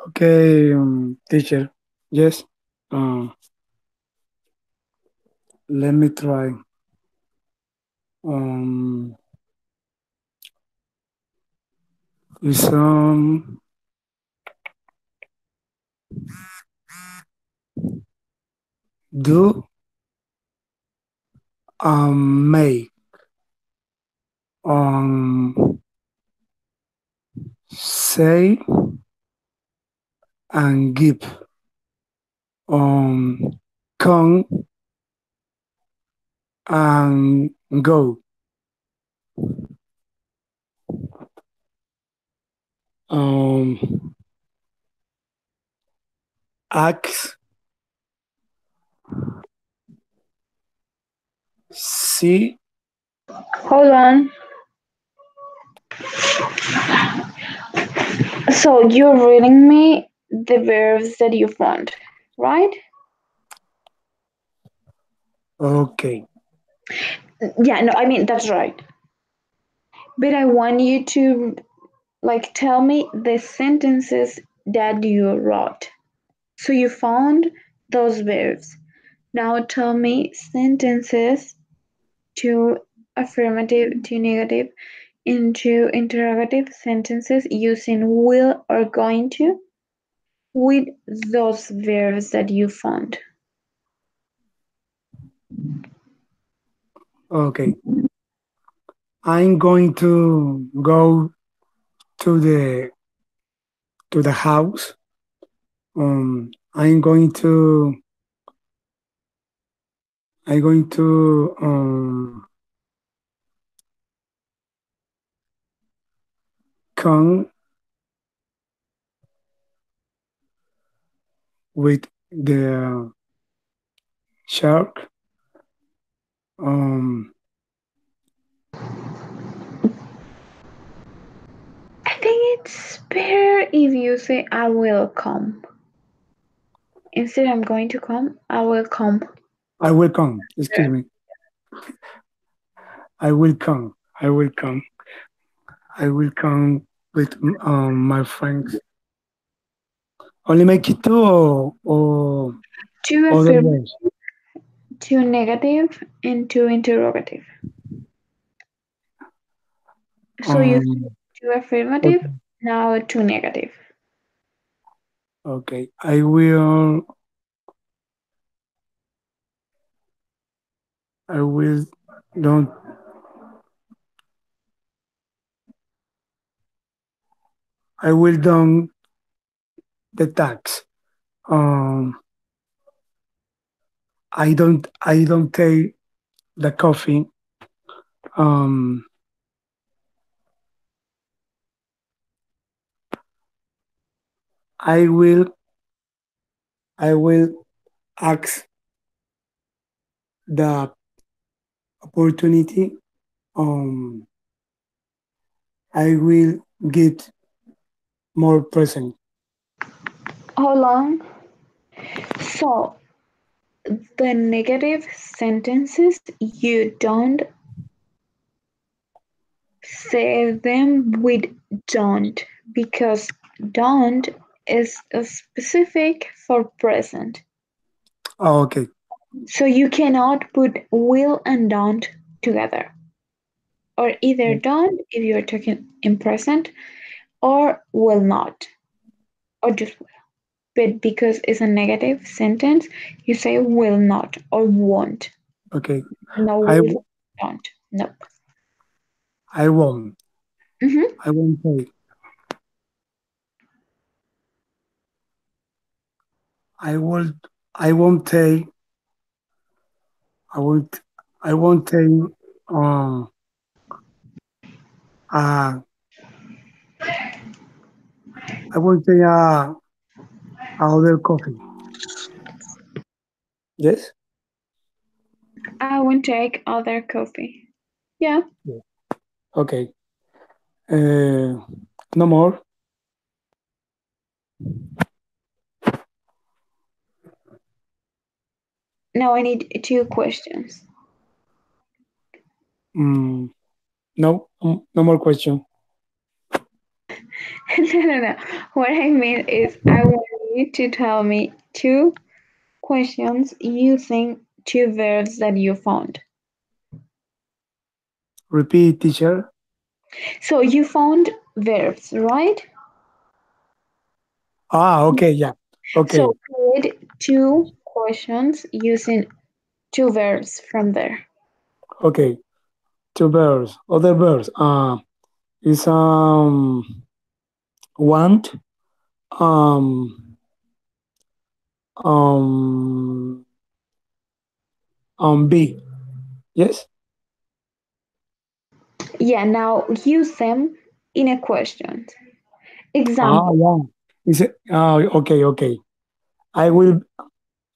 Speaker 2: Okay, teacher. Yes. Uh, Let me try. Um, some do make say and give come and go. Um, Ask, see.
Speaker 1: Hold on. So you're reading me the verbs that you found, right?
Speaker 2: Okay,
Speaker 1: Yeah, no, I mean that's right. But I want you to like tell me the sentences that you wrote. So you found those verbs. Now tell me sentences to affirmative to negative into interrogative sentences using will or going to with those verbs that you found.
Speaker 2: okay. I'm going to go to the house. I'm going to come with the shark. Um,
Speaker 1: I think it's better if you say I will come. Instead I'm going to come, I will come.
Speaker 2: I will come. Excuse me. I will come. I will come. I will come with my friends. Only make it two or
Speaker 1: Two
Speaker 2: other
Speaker 1: affirmative,
Speaker 2: words.
Speaker 1: two negative, and two interrogative. So you
Speaker 2: Um.
Speaker 1: said two affirmative,
Speaker 2: Okay.
Speaker 1: now two negative.
Speaker 2: Okay. I will. Don't. I will done the tax. Um. I don't take the coffee. Um. I will. I will ask the opportunity. Um. I will get more present.
Speaker 1: How long? So the negative sentences you don't say them with don't because don't is a specific for present.
Speaker 2: Oh, okay.
Speaker 1: So you cannot put will and don't together. Or either don't if you're talking in present or will not or just will. But because it's a negative sentence, you say will not or won't.
Speaker 2: Okay.
Speaker 1: No
Speaker 2: I
Speaker 1: will, don't. Nope.
Speaker 2: I won't.
Speaker 1: Hmm.
Speaker 2: I won't take. I will. I won't take. I won't. I won't take. Um. Uh. I won't take other coffee. Yes.
Speaker 1: I won't take other coffee. Yeah.
Speaker 2: Yeah. Okay. Uh. No more.
Speaker 1: Now I need two questions.
Speaker 2: Mm, no, no more question.
Speaker 1: No. What I mean is, I want you to tell me two questions using two verbs that you found.
Speaker 2: Repeat, teacher.
Speaker 1: So you found verbs, right?
Speaker 2: Ah, okay, yeah. Okay,
Speaker 1: So create two questions using two verbs from there.
Speaker 2: okay. Two verbs. Other verbs. Is want. Um, um, be. Yes.
Speaker 1: Yeah, now use them in a question.
Speaker 2: Ah,
Speaker 1: Example.
Speaker 2: yeah. Is it? Okay, okay. I will.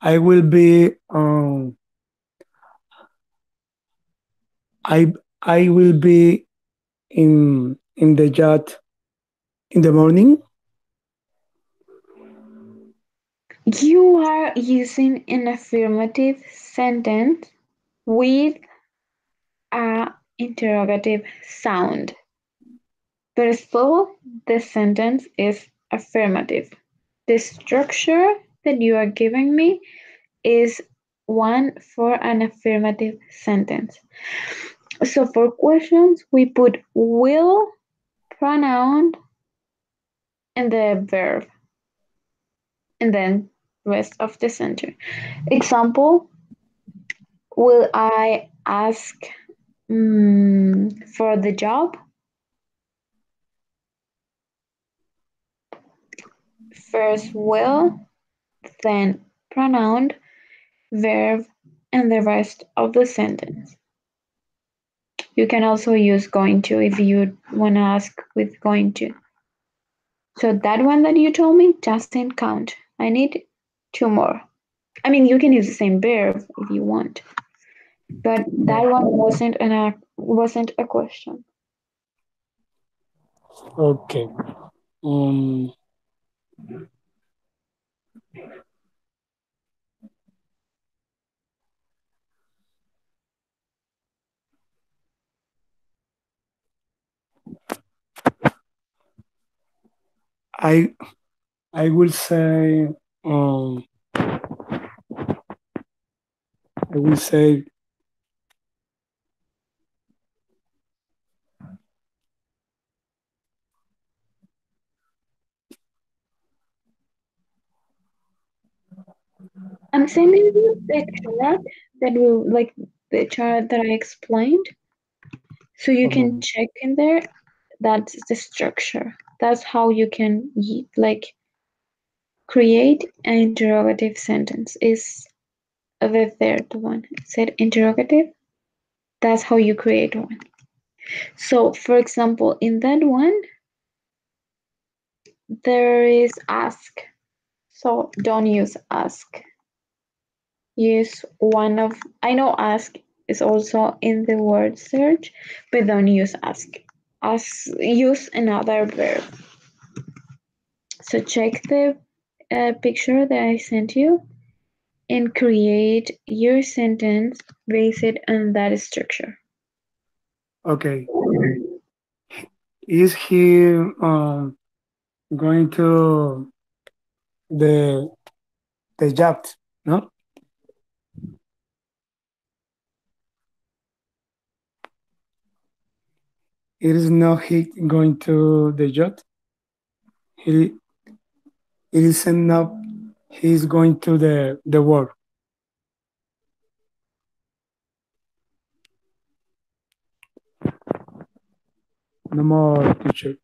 Speaker 2: I will be. I. I will be in the yacht in the morning.
Speaker 1: You are using an affirmative sentence with a interrogative sound, but still the sentence is affirmative. The structure that you are giving me is one for an affirmative sentence. So for questions, we put will, pronoun, and the verb, and then rest of the sentence. Example, will I ask for the job? First will, then pronoun, verb, and the rest of the sentence. You can also use going to if you want to ask with going to. So that one that you told me doesn't count. I need two more. I mean, you can use the same verb if you want, but that one wasn't a question.
Speaker 2: Okay. Um, I. I will say. Um, I will say.
Speaker 1: I'm sending you the chart that will like the chart that I explained, so you can
Speaker 2: Um,
Speaker 1: check in there. That's the structure. That's how you can like create an interrogative sentence. Is the third one. It said interrogative. That's how you create one. So, for example, in that one, there is ask. So don't use ask. Use one of, I know ask is also in the word search, but don't use ask. Use another verb. So check the picture that I sent you and create your sentence based on that structure.
Speaker 2: okay. Is he going to the the yacht? No, it is not he going to the yacht. He it isn't not he's going to the work. No more teacher.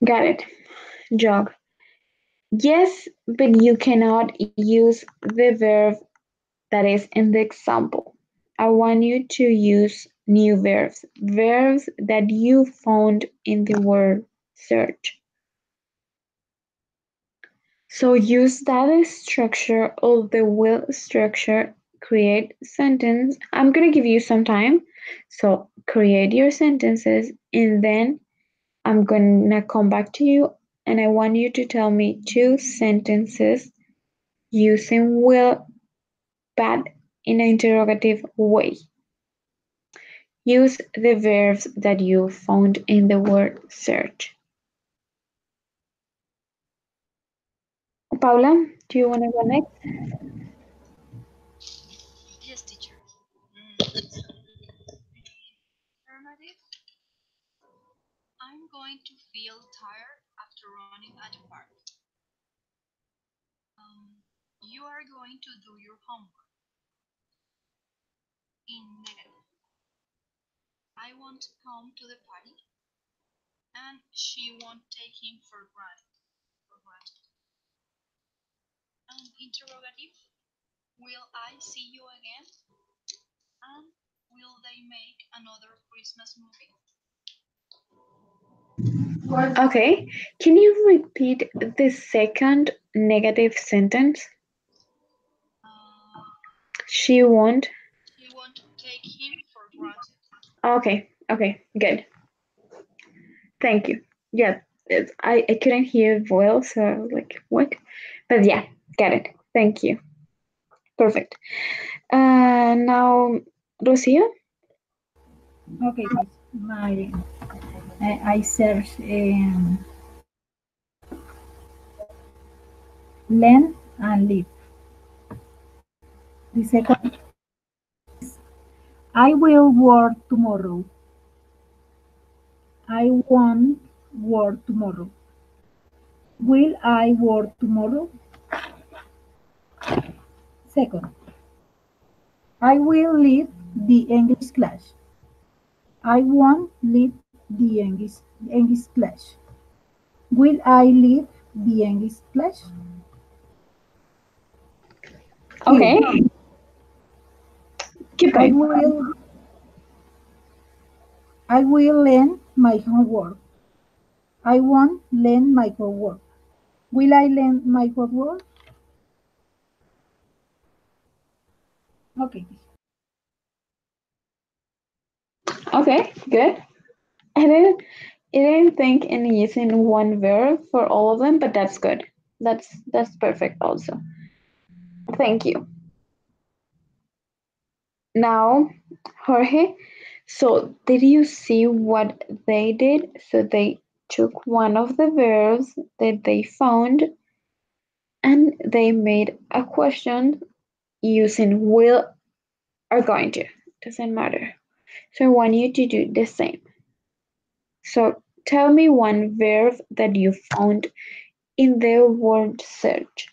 Speaker 1: Got it. Jog. Yes, but you cannot use the verb that is in the example. I want you to use new verbs, verbs that you found in the word search. So use that structure of the will structure, create sentence. I'm gonna give you some time So create your sentences and then I'm gonna come back to you and I want you to tell me two sentences using will but in an interrogative way. Use the verbs that you found in the word search. Paula, do you want to go next?
Speaker 3: Yes, teacher. Affirmative. I'm going to feel tired after running at the park. You are going to do your homework. In negative. I won't come to the party, and she won't take him for granted. For granted. Interrogative. Will I see you again? And will they make another Christmas movie?
Speaker 1: Okay, can you repeat the second negative sentence?
Speaker 3: Uh,
Speaker 1: She won't.
Speaker 3: she won't take him for granted.
Speaker 1: Okay, okay, good. Thank you. Yeah, I couldn't hear well, so I was like, what? But yeah, got it. Thank you. Perfect. Now, Rocio?
Speaker 5: Okay, please. I search learn and live. The second is I will work tomorrow. I won't work tomorrow. Will I work tomorrow? Second, I will leave the English class. I won't leave the English class. Will I leave the English class?
Speaker 1: Okay,
Speaker 5: Here,
Speaker 1: keep
Speaker 5: I
Speaker 1: going.
Speaker 5: will I will learn my homework. I won't learn my homework. Will I learn my homework? Okay.
Speaker 1: Okay, good. I didn't think in using one verb for all of them, but that's good. That's perfect also. Thank you. Now, Jorge, so did you see what they did? So they took one of the verbs that they found and they made a question using will or going to. Doesn't matter. So I want you to do the same. So tell me one verb that you found in the word search.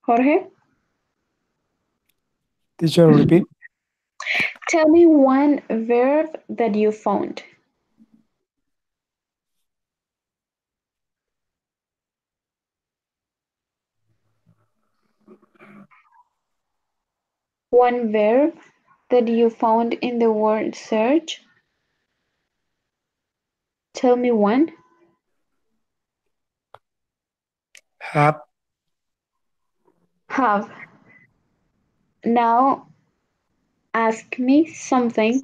Speaker 1: Jorge,
Speaker 2: Teacher, repeat.
Speaker 1: tell me one verb that you found. One verb that you found in the word search. Tell me one.
Speaker 2: Have.
Speaker 1: Have. Now ask me something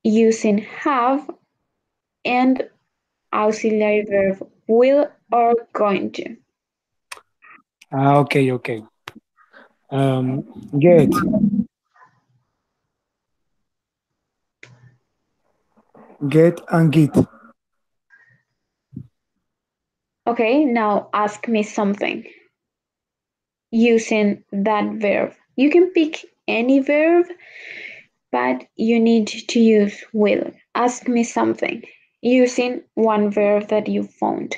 Speaker 1: using have and auxiliary verb will or going to.
Speaker 2: Okay, okay. Um, get, get and get.
Speaker 1: Okay, now ask me something using that verb. You can pick any verb, but you need to use will. Ask me something using one verb that you found.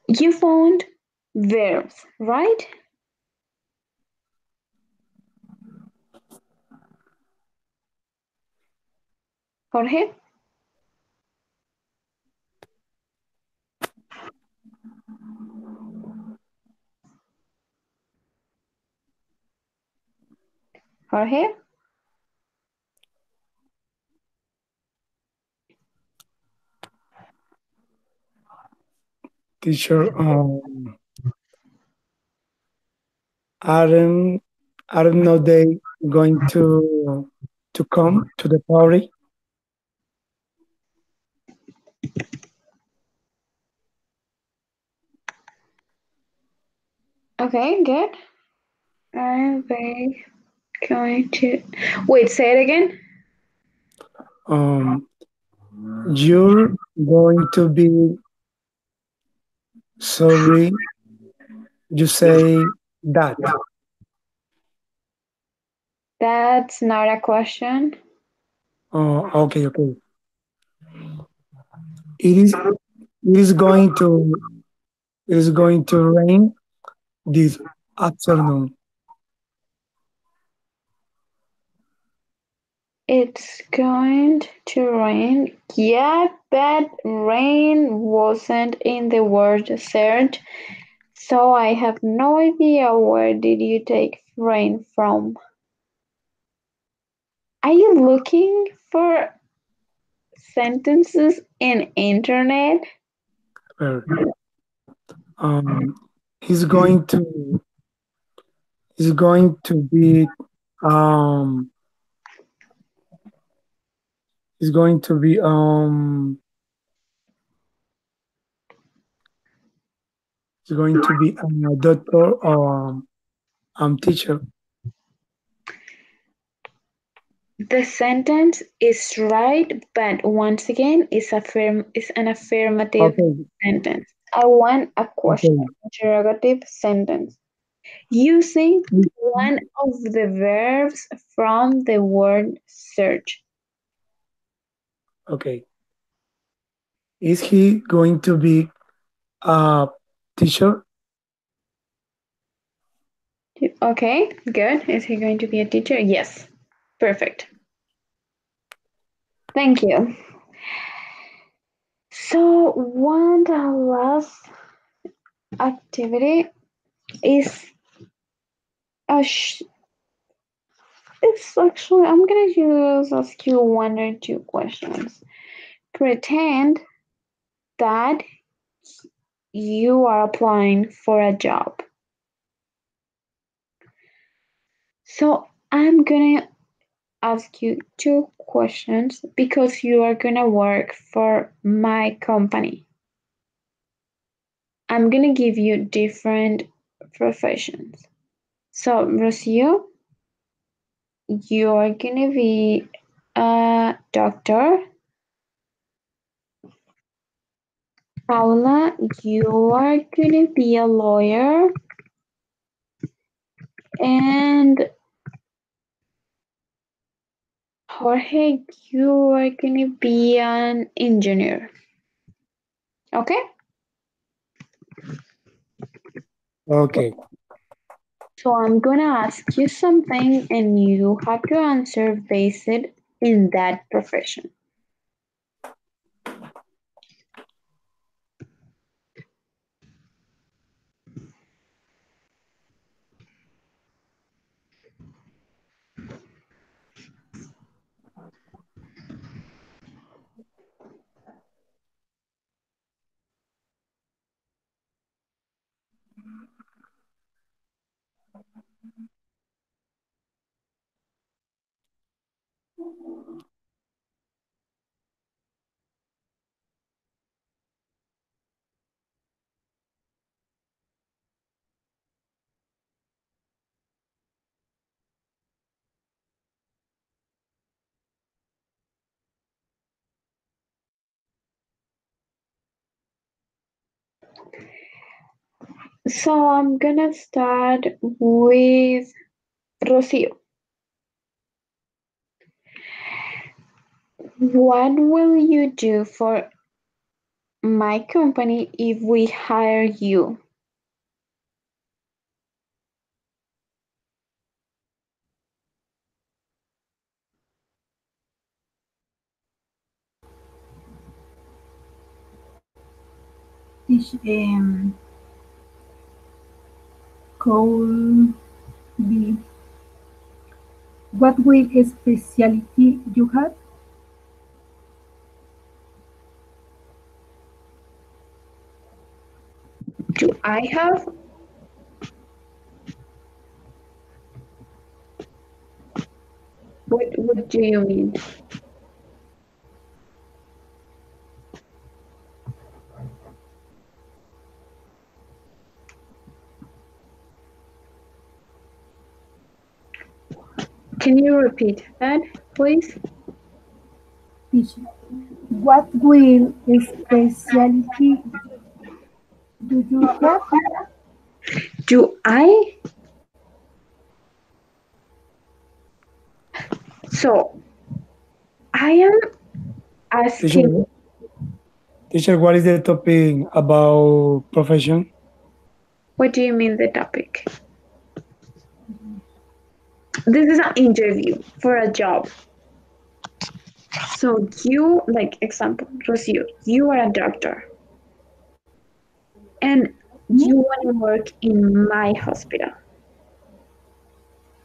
Speaker 1: You found verbs, right? Jorge, Jorge.
Speaker 2: Teacher, aren't aren't no they going to come to the party?
Speaker 1: Okay, good. Are they going to wait? Say it again.
Speaker 2: Um, you're going to be sorry. You say that.
Speaker 1: That's not a question.
Speaker 2: Oh, okay, okay. It is it is going to it is going to rain this afternoon.
Speaker 1: It's going to rain. Yeah, but rain wasn't in the word search, so I have no idea where did you take rain from. Are you looking for sentences in internet?
Speaker 2: Where, Um, he's going to he's going to be um he's going to be he's going to be a doctor or teacher.
Speaker 1: The sentence is right, but once again, is an affirmative
Speaker 2: Okay,
Speaker 1: sentence. I want a question,
Speaker 2: okay.
Speaker 1: interrogative sentence, using
Speaker 2: Is
Speaker 1: one of the verbs from the word search.
Speaker 2: okay. Is he going to be a teacher?
Speaker 1: Okay, good. Is he going to be a teacher? Yes. Perfect. Thank you. So, one last activity is a it's actually I'm gonna just ask you one or two questions. Pretend that you are applying for a job. So I'm gonna ask you two questions because you are gonna work for my company. I'm gonna give you different professions. So Rocio, you're gonna be a doctor. Paula, you are gonna be a lawyer. And Jorge, you are gonna be an engineer. Okay?
Speaker 2: Okay,
Speaker 1: So I'm gonna ask you something and you have to answer based in that profession. So I'm gonna start with Rocio. What will you do for my company if we hire you?
Speaker 5: Each could be what will specialty you have?
Speaker 1: Do I have? What do you mean? Can you repeat that, please?
Speaker 5: Each what will specialty do you have?
Speaker 1: Do I? So I am
Speaker 2: Teacher,
Speaker 1: asking,
Speaker 2: teacher, what is the topic about profession?
Speaker 1: what do you mean the topic? This is an interview for a job. So you, like example, Rocio, you are a doctor and
Speaker 5: Me?
Speaker 1: you want to work in my hospital.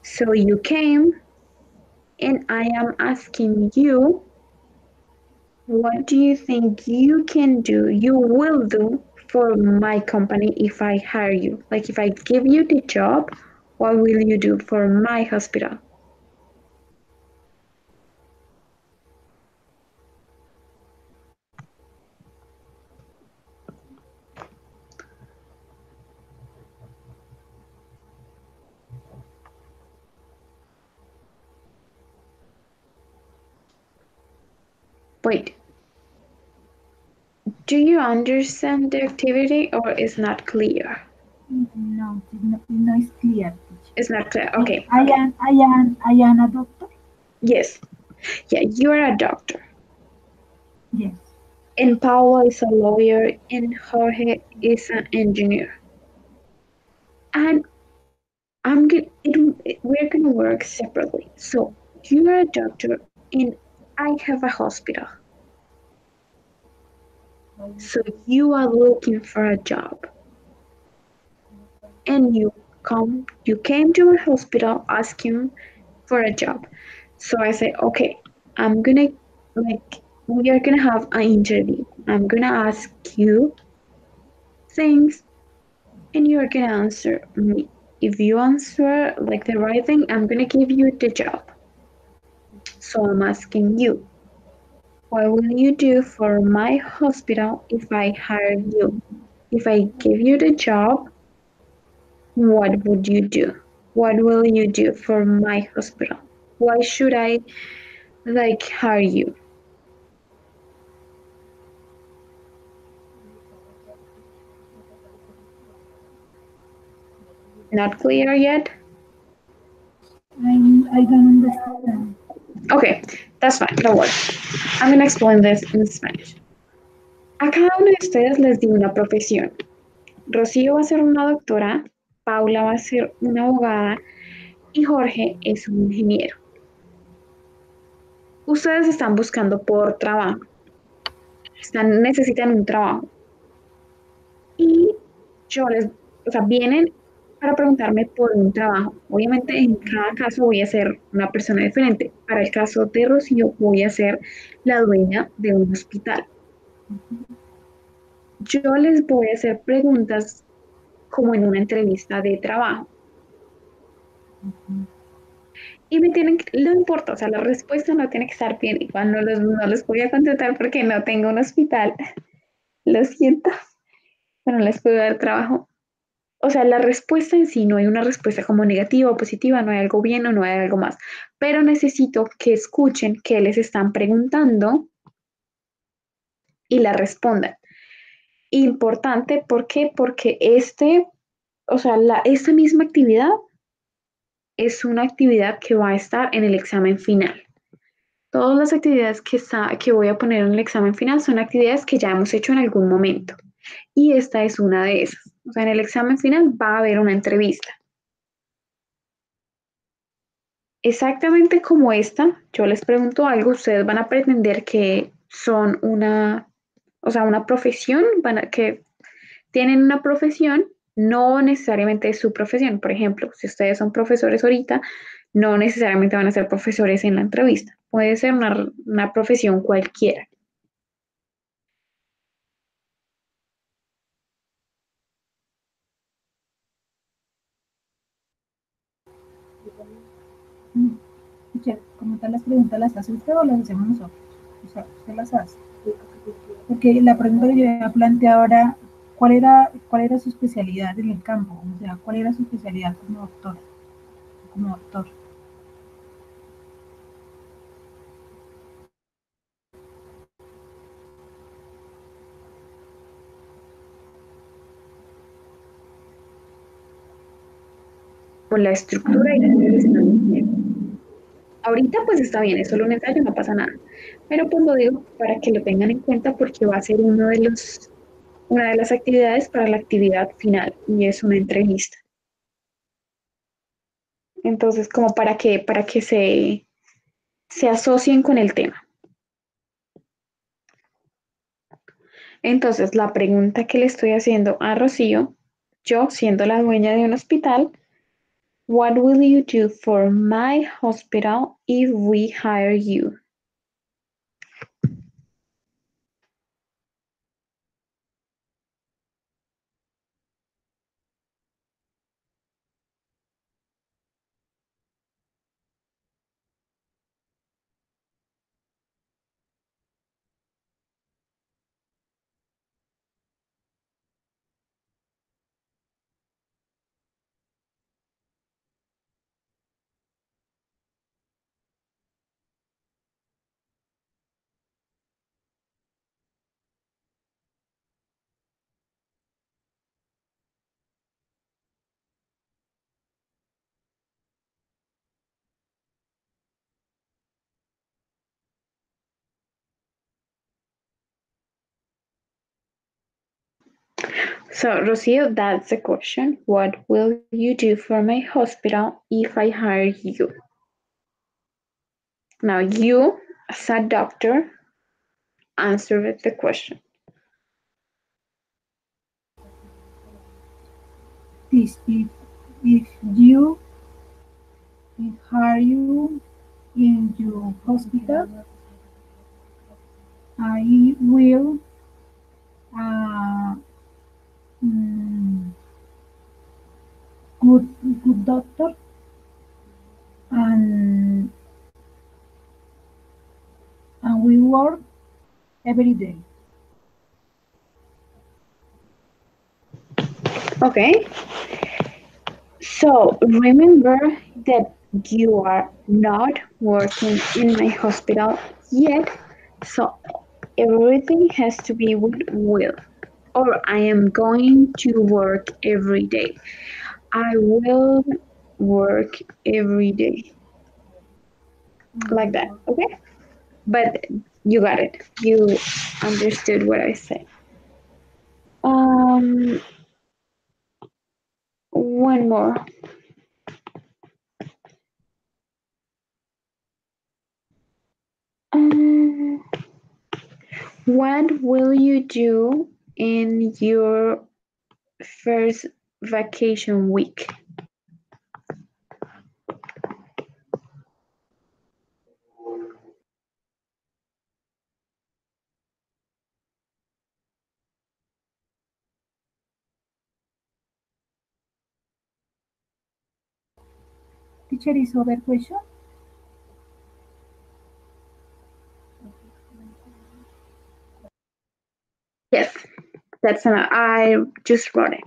Speaker 1: So you came and I am asking you, what do you think you can do, you will do for my company if I hire you? Like if I give you the job, what will you do for my hospital? Wait, do you understand the activity or is not clear?
Speaker 5: No, no is clear, teacher.
Speaker 1: It's not clear. Okay.
Speaker 5: I am a doctor.
Speaker 1: Yes. Yeah, you are a doctor.
Speaker 5: Yes.
Speaker 1: And Paula is a lawyer and Jorge is an engineer. And we're gonna work separately. So you are a doctor and I have a hospital. So you are looking for a job and you came to my hospital asking for a job. So I say, okay, I'm gonna we are gonna have an interview. I'm gonna ask you things and you're gonna answer me. If you answer like the right thing, I'm gonna give you the job. So I'm asking you, what will you do for my hospital if I hire you? If I give you the job, what would you do? What will you do for my hospital? Why should I like hire you? Not clear yet?
Speaker 5: I don't understand.
Speaker 1: Okay, that's fine, don't worry. I'm gonna explain this in Spanish. A cada uno de ustedes les di una profesión. Rocío va a ser una doctora, Paula va a ser una abogada y Jorge es un ingeniero. Ustedes están buscando por trabajo, necesitan un trabajo y o sea, vienen para preguntarme por un trabajo. Obviamente en cada caso voy a ser una persona diferente. Para el caso de Rocío voy a ser la dueña de un hospital. Yo les voy a hacer preguntas como en una entrevista de trabajo. Y me tienen que, no importa, o sea, la respuesta no tiene que estar bien. Igual no los voy a contestar porque no tengo un hospital. Lo siento, pero no les puedo dar trabajo. O sea, la respuesta en sí no hay una respuesta como negativa o positiva, no hay algo bien o no hay algo más. Pero necesito que escuchen qué les están preguntando y la respondan. Importante, ¿por qué? Porque o sea, esta misma actividad es una actividad que va a estar en el examen final. Todas las actividades que voy a poner en el examen final son actividades que ya hemos hecho en algún momento. Y esta es una de esas. O sea, en el examen final va a haber una entrevista. Exactamente como esta, yo les pregunto algo, ustedes van a pretender que son o sea, una profesión, tienen una profesión, no necesariamente es su profesión. Por ejemplo, si ustedes son profesores ahorita, no necesariamente van a ser profesores en la entrevista. Puede ser una profesión cualquiera.
Speaker 5: Mm, Teacher, ¿cómo tal las preguntas las hace usted o las hacemos nosotros? O sea, usted las hace. Porque la pregunta que yo había planteado era, cuál era su especialidad en el campo? O sea, ¿cuál era su especialidad como doctor? Como doctor.
Speaker 1: Con la estructura y cómo lo están haciendo. Ahorita pues está bien, es solo un ensayo, no pasa nada. Pero pues lo digo para que lo tengan en cuenta porque va a ser una de las actividades para la actividad final y es una entrevista. Entonces, como para que se asocien con el tema. Entonces, la pregunta que le estoy haciendo a Rocío, yo siendo la dueña de un hospital, what will you do for my hospital if we hire you? So, Rocio, that's the question. What will you do for my hospital if I hire you? Now, you, as a doctor, answer the question.
Speaker 5: This, if you hire you in your hospital, I will uh, mm, good good doctor and we work every day.
Speaker 1: Okay, so remember that you are not working in my hospital yet, so everything has to be with will. Or I am going to work every day. I will work every day. Like that, okay? But you got it. You understood what I said. Um, one more. Um, what will you do in your first vacation week?
Speaker 5: Teacher, is other question?
Speaker 1: Yes, that's enough. I just wrote it.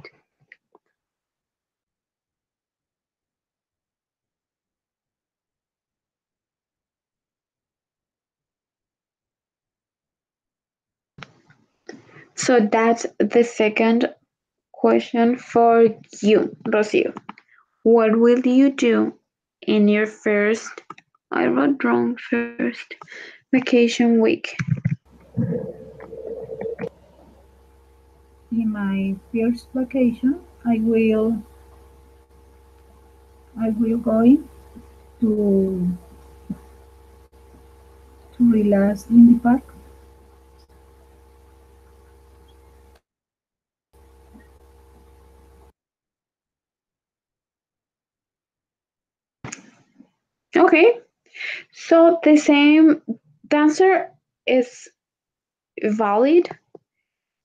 Speaker 1: So that's the second question for you, Rocio. What will you do in your first, I wrote wrong first, vacation week?
Speaker 5: In my first vacation, I will going to relax in the park
Speaker 1: the same, the answer is valid,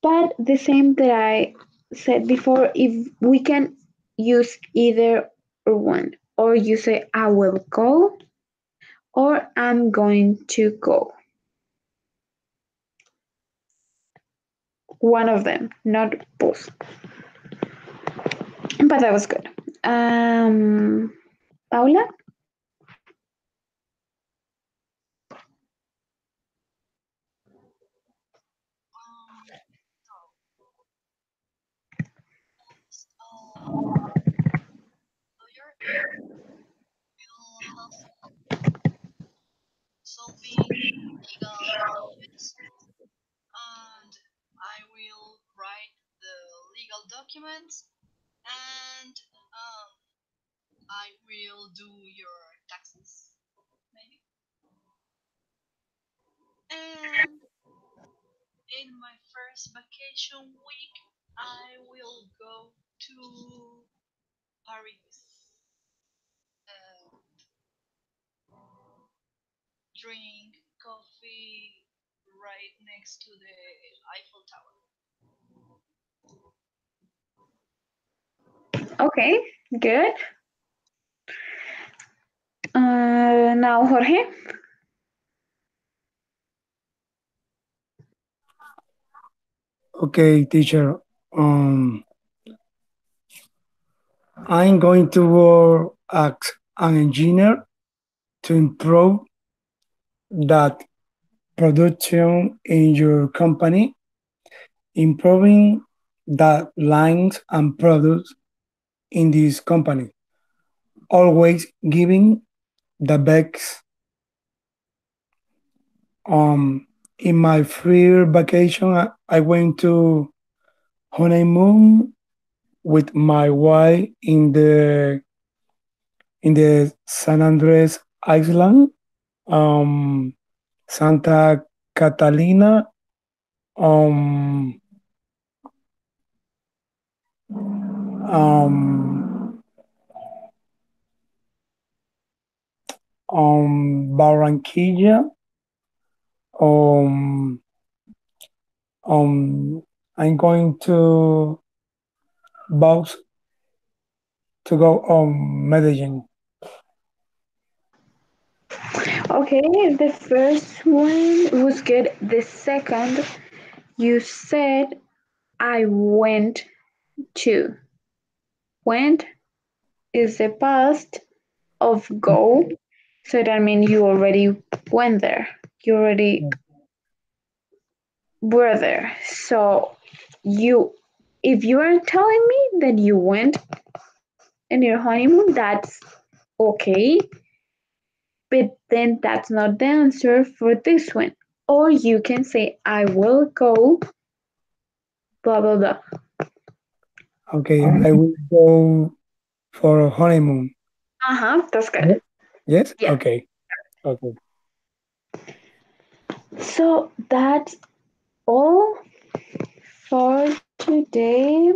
Speaker 1: but the same that I said before, if we can use either or one, or you say I will go or I'm going to go. One of them, not both. But that was good. Paula?
Speaker 3: Um, so lawyer will help solving legal disputes, and I will write the legal documents, and I will do your taxes, maybe. And in my first vacation week, I will go to Paris and drink coffee right next to the Eiffel Tower.
Speaker 1: Okay, good. Now, Jorge?
Speaker 2: Okay, teacher. I'm going to work as an engineer to improve that production in your company, improving the lines and products in this company, always giving the best. In my free vacation, I went to honeymoon with my wife in the San Andres Island, um, Santa Catalina, um, um, Barranquilla, um, I'm going to both to go Medellin.
Speaker 1: Okay, the first one was good. The second, you said I went to. Went is the past of go, so that means you already went there. You already were there. So you, if you are telling me that you went in your honeymoon, that's okay, but then that's not the answer for this one. Or you can say, I will go, blah, blah, blah.
Speaker 2: Okay, I will go for a honeymoon.
Speaker 1: Uh huh, that's good.
Speaker 2: Ye- Yes?
Speaker 1: Yeah.
Speaker 2: Okay. Okay.
Speaker 1: So that's all for today.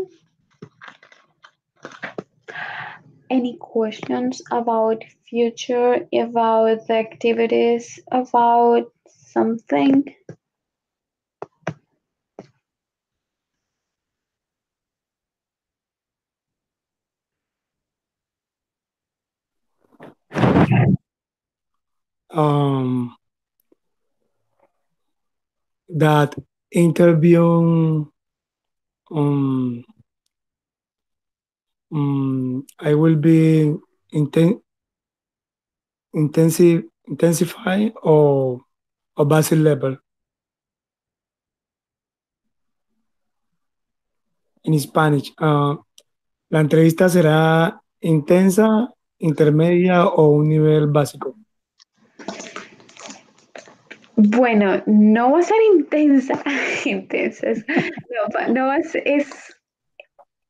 Speaker 1: Any questions about future, about the activities, about something?
Speaker 2: Um, that interview, um, I will be intensify or basic level in Spanish. La entrevista será intensa, intermedia o un nivel básico.
Speaker 1: Bueno, no va a ser intensa, intensas. No, no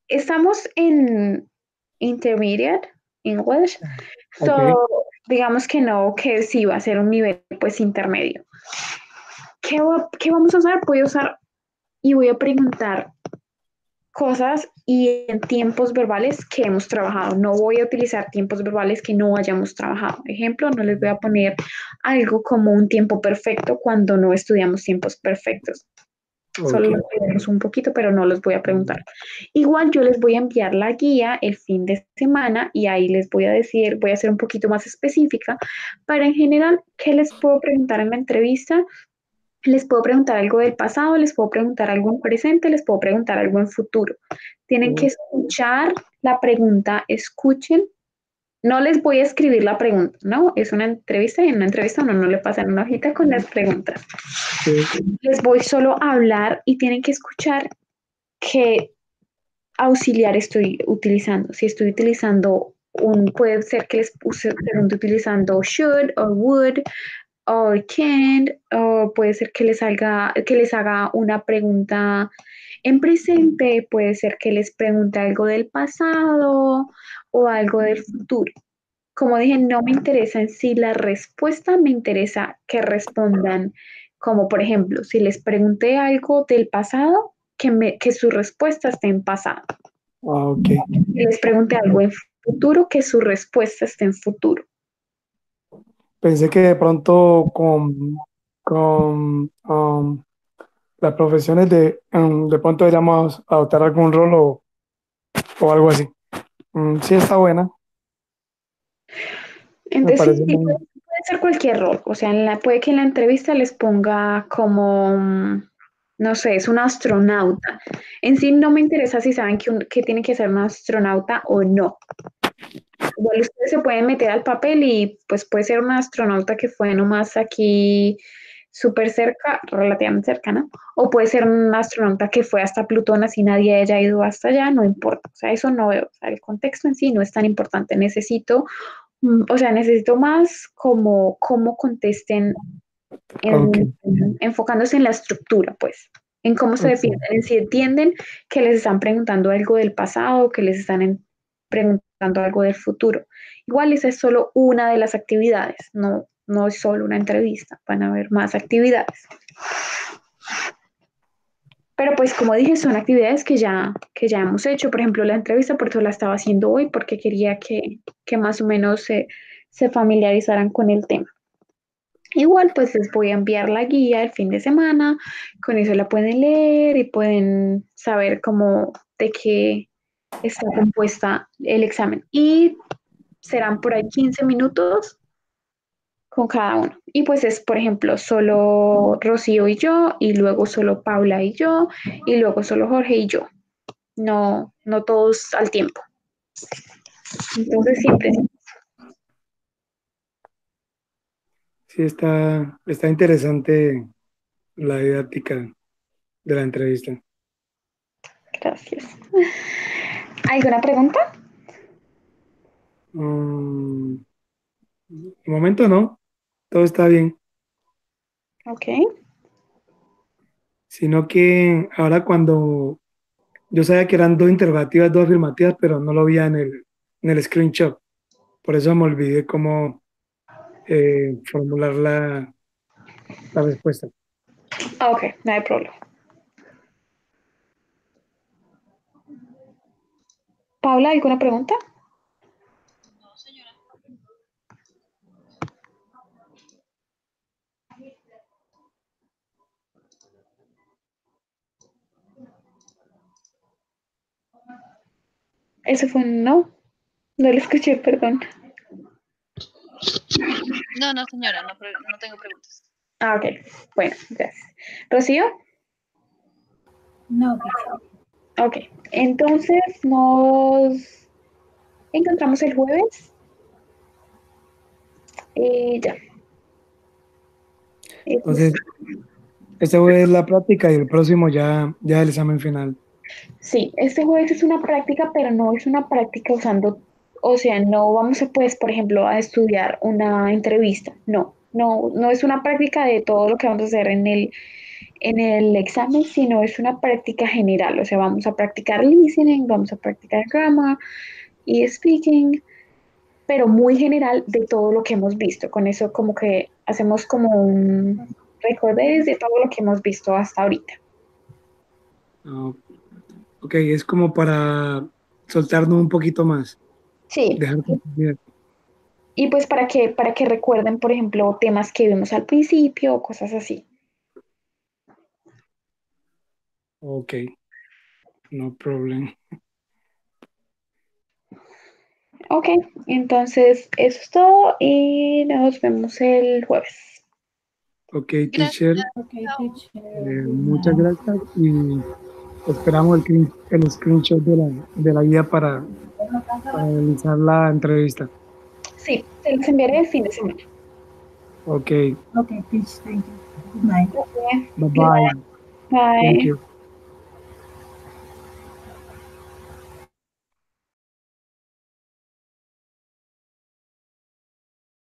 Speaker 1: estamos en intermediate English,
Speaker 2: Okay.
Speaker 1: so digamos que no, que sí va a ser un nivel pues intermedio. ¿Qué vamos a usar? Voy a usar y voy a preguntar cosas y en tiempos verbales que hemos trabajado. No voy a utilizar tiempos verbales que no hayamos trabajado. Ejemplo, no les voy a poner algo como un tiempo perfecto cuando no estudiamos tiempos perfectos. Solo
Speaker 2: Ok.
Speaker 1: los estudiamos un poquito, pero no los voy a preguntar. Igual yo les voy a enviar la guía el fin de semana y ahí les voy a decir, voy a ser un poquito más específica, para en general, ¿qué les puedo preguntar en la entrevista? Les puedo preguntar algo del pasado, les puedo preguntar algo en presente, les puedo preguntar algo en futuro. Tienen que escuchar la pregunta, escuchen. No les voy a escribir la pregunta, ¿no? Es una entrevista y en una entrevista uno no le pasan una hojita con las preguntas.
Speaker 2: Sí.
Speaker 1: Les voy solo a hablar y tienen que escuchar qué auxiliar estoy utilizando. Si estoy utilizando puede ser que les pregunte utilizando should o would or can't, o puede ser que que les haga una pregunta en presente, puede ser que les pregunte algo del pasado o algo del futuro. Como dije, no me interesa en sí la respuesta, me interesa que respondan como, por ejemplo, si les pregunté algo del pasado, que su respuesta esté en pasado.
Speaker 2: Ok.
Speaker 1: Si les pregunté algo en futuro, que su respuesta esté en futuro.
Speaker 2: Pensé que de pronto con las profesiones de pronto deberíamos adoptar algún rol o algo así. Sí, está buena. Me
Speaker 1: Entonces,
Speaker 2: parece
Speaker 1: sí,
Speaker 2: muy...
Speaker 1: puede ser cualquier rol. O sea, puede que en la entrevista les ponga como, no sé, es un astronauta. En sí no me interesa si saben que tiene que ser un astronauta o no. Igual ustedes se pueden meter al papel y pues puede ser un astronauta que fue nomás aquí súper cerca, relativamente cercana, o puede ser un astronauta que fue hasta Plutón, así nadie haya ido hasta allá, no importa. O sea, eso no veo. O sea, el contexto en sí no es tan importante. O sea, necesito más como cómo contesten
Speaker 2: Ok,
Speaker 1: enfocándose en la estructura, pues, en cómo se
Speaker 2: ok,
Speaker 1: defienden, en si entienden que les están preguntando algo del pasado, que les están preguntando algo del futuro. Igual esa es solo una de las actividades, no es solo una entrevista, van a haber más actividades. Pero pues como dije, son actividades que ya hemos hecho. Por ejemplo, la entrevista, por eso la estaba haciendo hoy, porque quería que más o menos se familiarizaran con el tema. Igual, pues les voy a enviar la guía el fin de semana, con eso la pueden leer y pueden saber cómo de qué está compuesta el examen. Y serán por ahí 15 minutos con cada uno. Y pues es, por ejemplo, solo Rocío y yo, y luego solo Paula y yo, y luego solo Jorge y yo. No todos al tiempo. Entonces siempre,
Speaker 2: sí, está interesante la didáctica de la entrevista.
Speaker 1: gracias. ¿Alguna pregunta?
Speaker 2: Mm, de momento no, todo está bien,
Speaker 1: Ok.
Speaker 2: sino que ahora cuando yo sabía que eran dos interrogativas, dos afirmativas, pero no lo vi en el screenshot, por eso me olvidé cómo formular la respuesta.
Speaker 1: Ok, no hay problema. Paula, ¿alguna pregunta?
Speaker 3: No, señora.
Speaker 1: Eso fue un no. No lo escuché, perdón.
Speaker 3: No, no, señora, no, no tengo preguntas.
Speaker 1: Ah, ok. Bueno, gracias. Rocío,
Speaker 5: No, teacher.
Speaker 1: ok. Entonces nos encontramos el jueves. Ya. Eso es-
Speaker 2: Entonces, esta fue la práctica y el próximo ya el examen final.
Speaker 1: sí, este jueves es una práctica, pero no es una práctica usando, o sea, no vamos a, pues, por ejemplo, a estudiar una entrevista. No es una práctica de todo lo que vamos a hacer en el examen, sino es una práctica general. O sea, vamos a practicar listening, vamos a practicar grammar y speaking, pero muy general de todo lo que hemos visto. Con eso como que hacemos como un recordés de todo lo que hemos visto hasta ahorita.
Speaker 2: Ah, Ok, es como para soltarnos un poquito más,
Speaker 1: Sí,
Speaker 2: dejar de
Speaker 1: y pues para que recuerden, por ejemplo, temas que vimos al principio o cosas así.
Speaker 2: Ok, no problem.
Speaker 1: Ok, entonces eso es todo y nos vemos el jueves.
Speaker 2: Ok,
Speaker 3: Gracias.
Speaker 2: teacher,
Speaker 5: Okay, teacher. Good
Speaker 2: muchas
Speaker 5: night.
Speaker 2: gracias y esperamos el screenshot de la guía para realizar la entrevista.
Speaker 1: Sí, se los enviaré el fin de semana.
Speaker 2: Ok,
Speaker 5: Okay, teacher. Thank you. Good night.
Speaker 1: Ok,
Speaker 2: bye
Speaker 1: good
Speaker 2: bye.
Speaker 1: night.
Speaker 2: Thank
Speaker 1: Bye.
Speaker 2: you.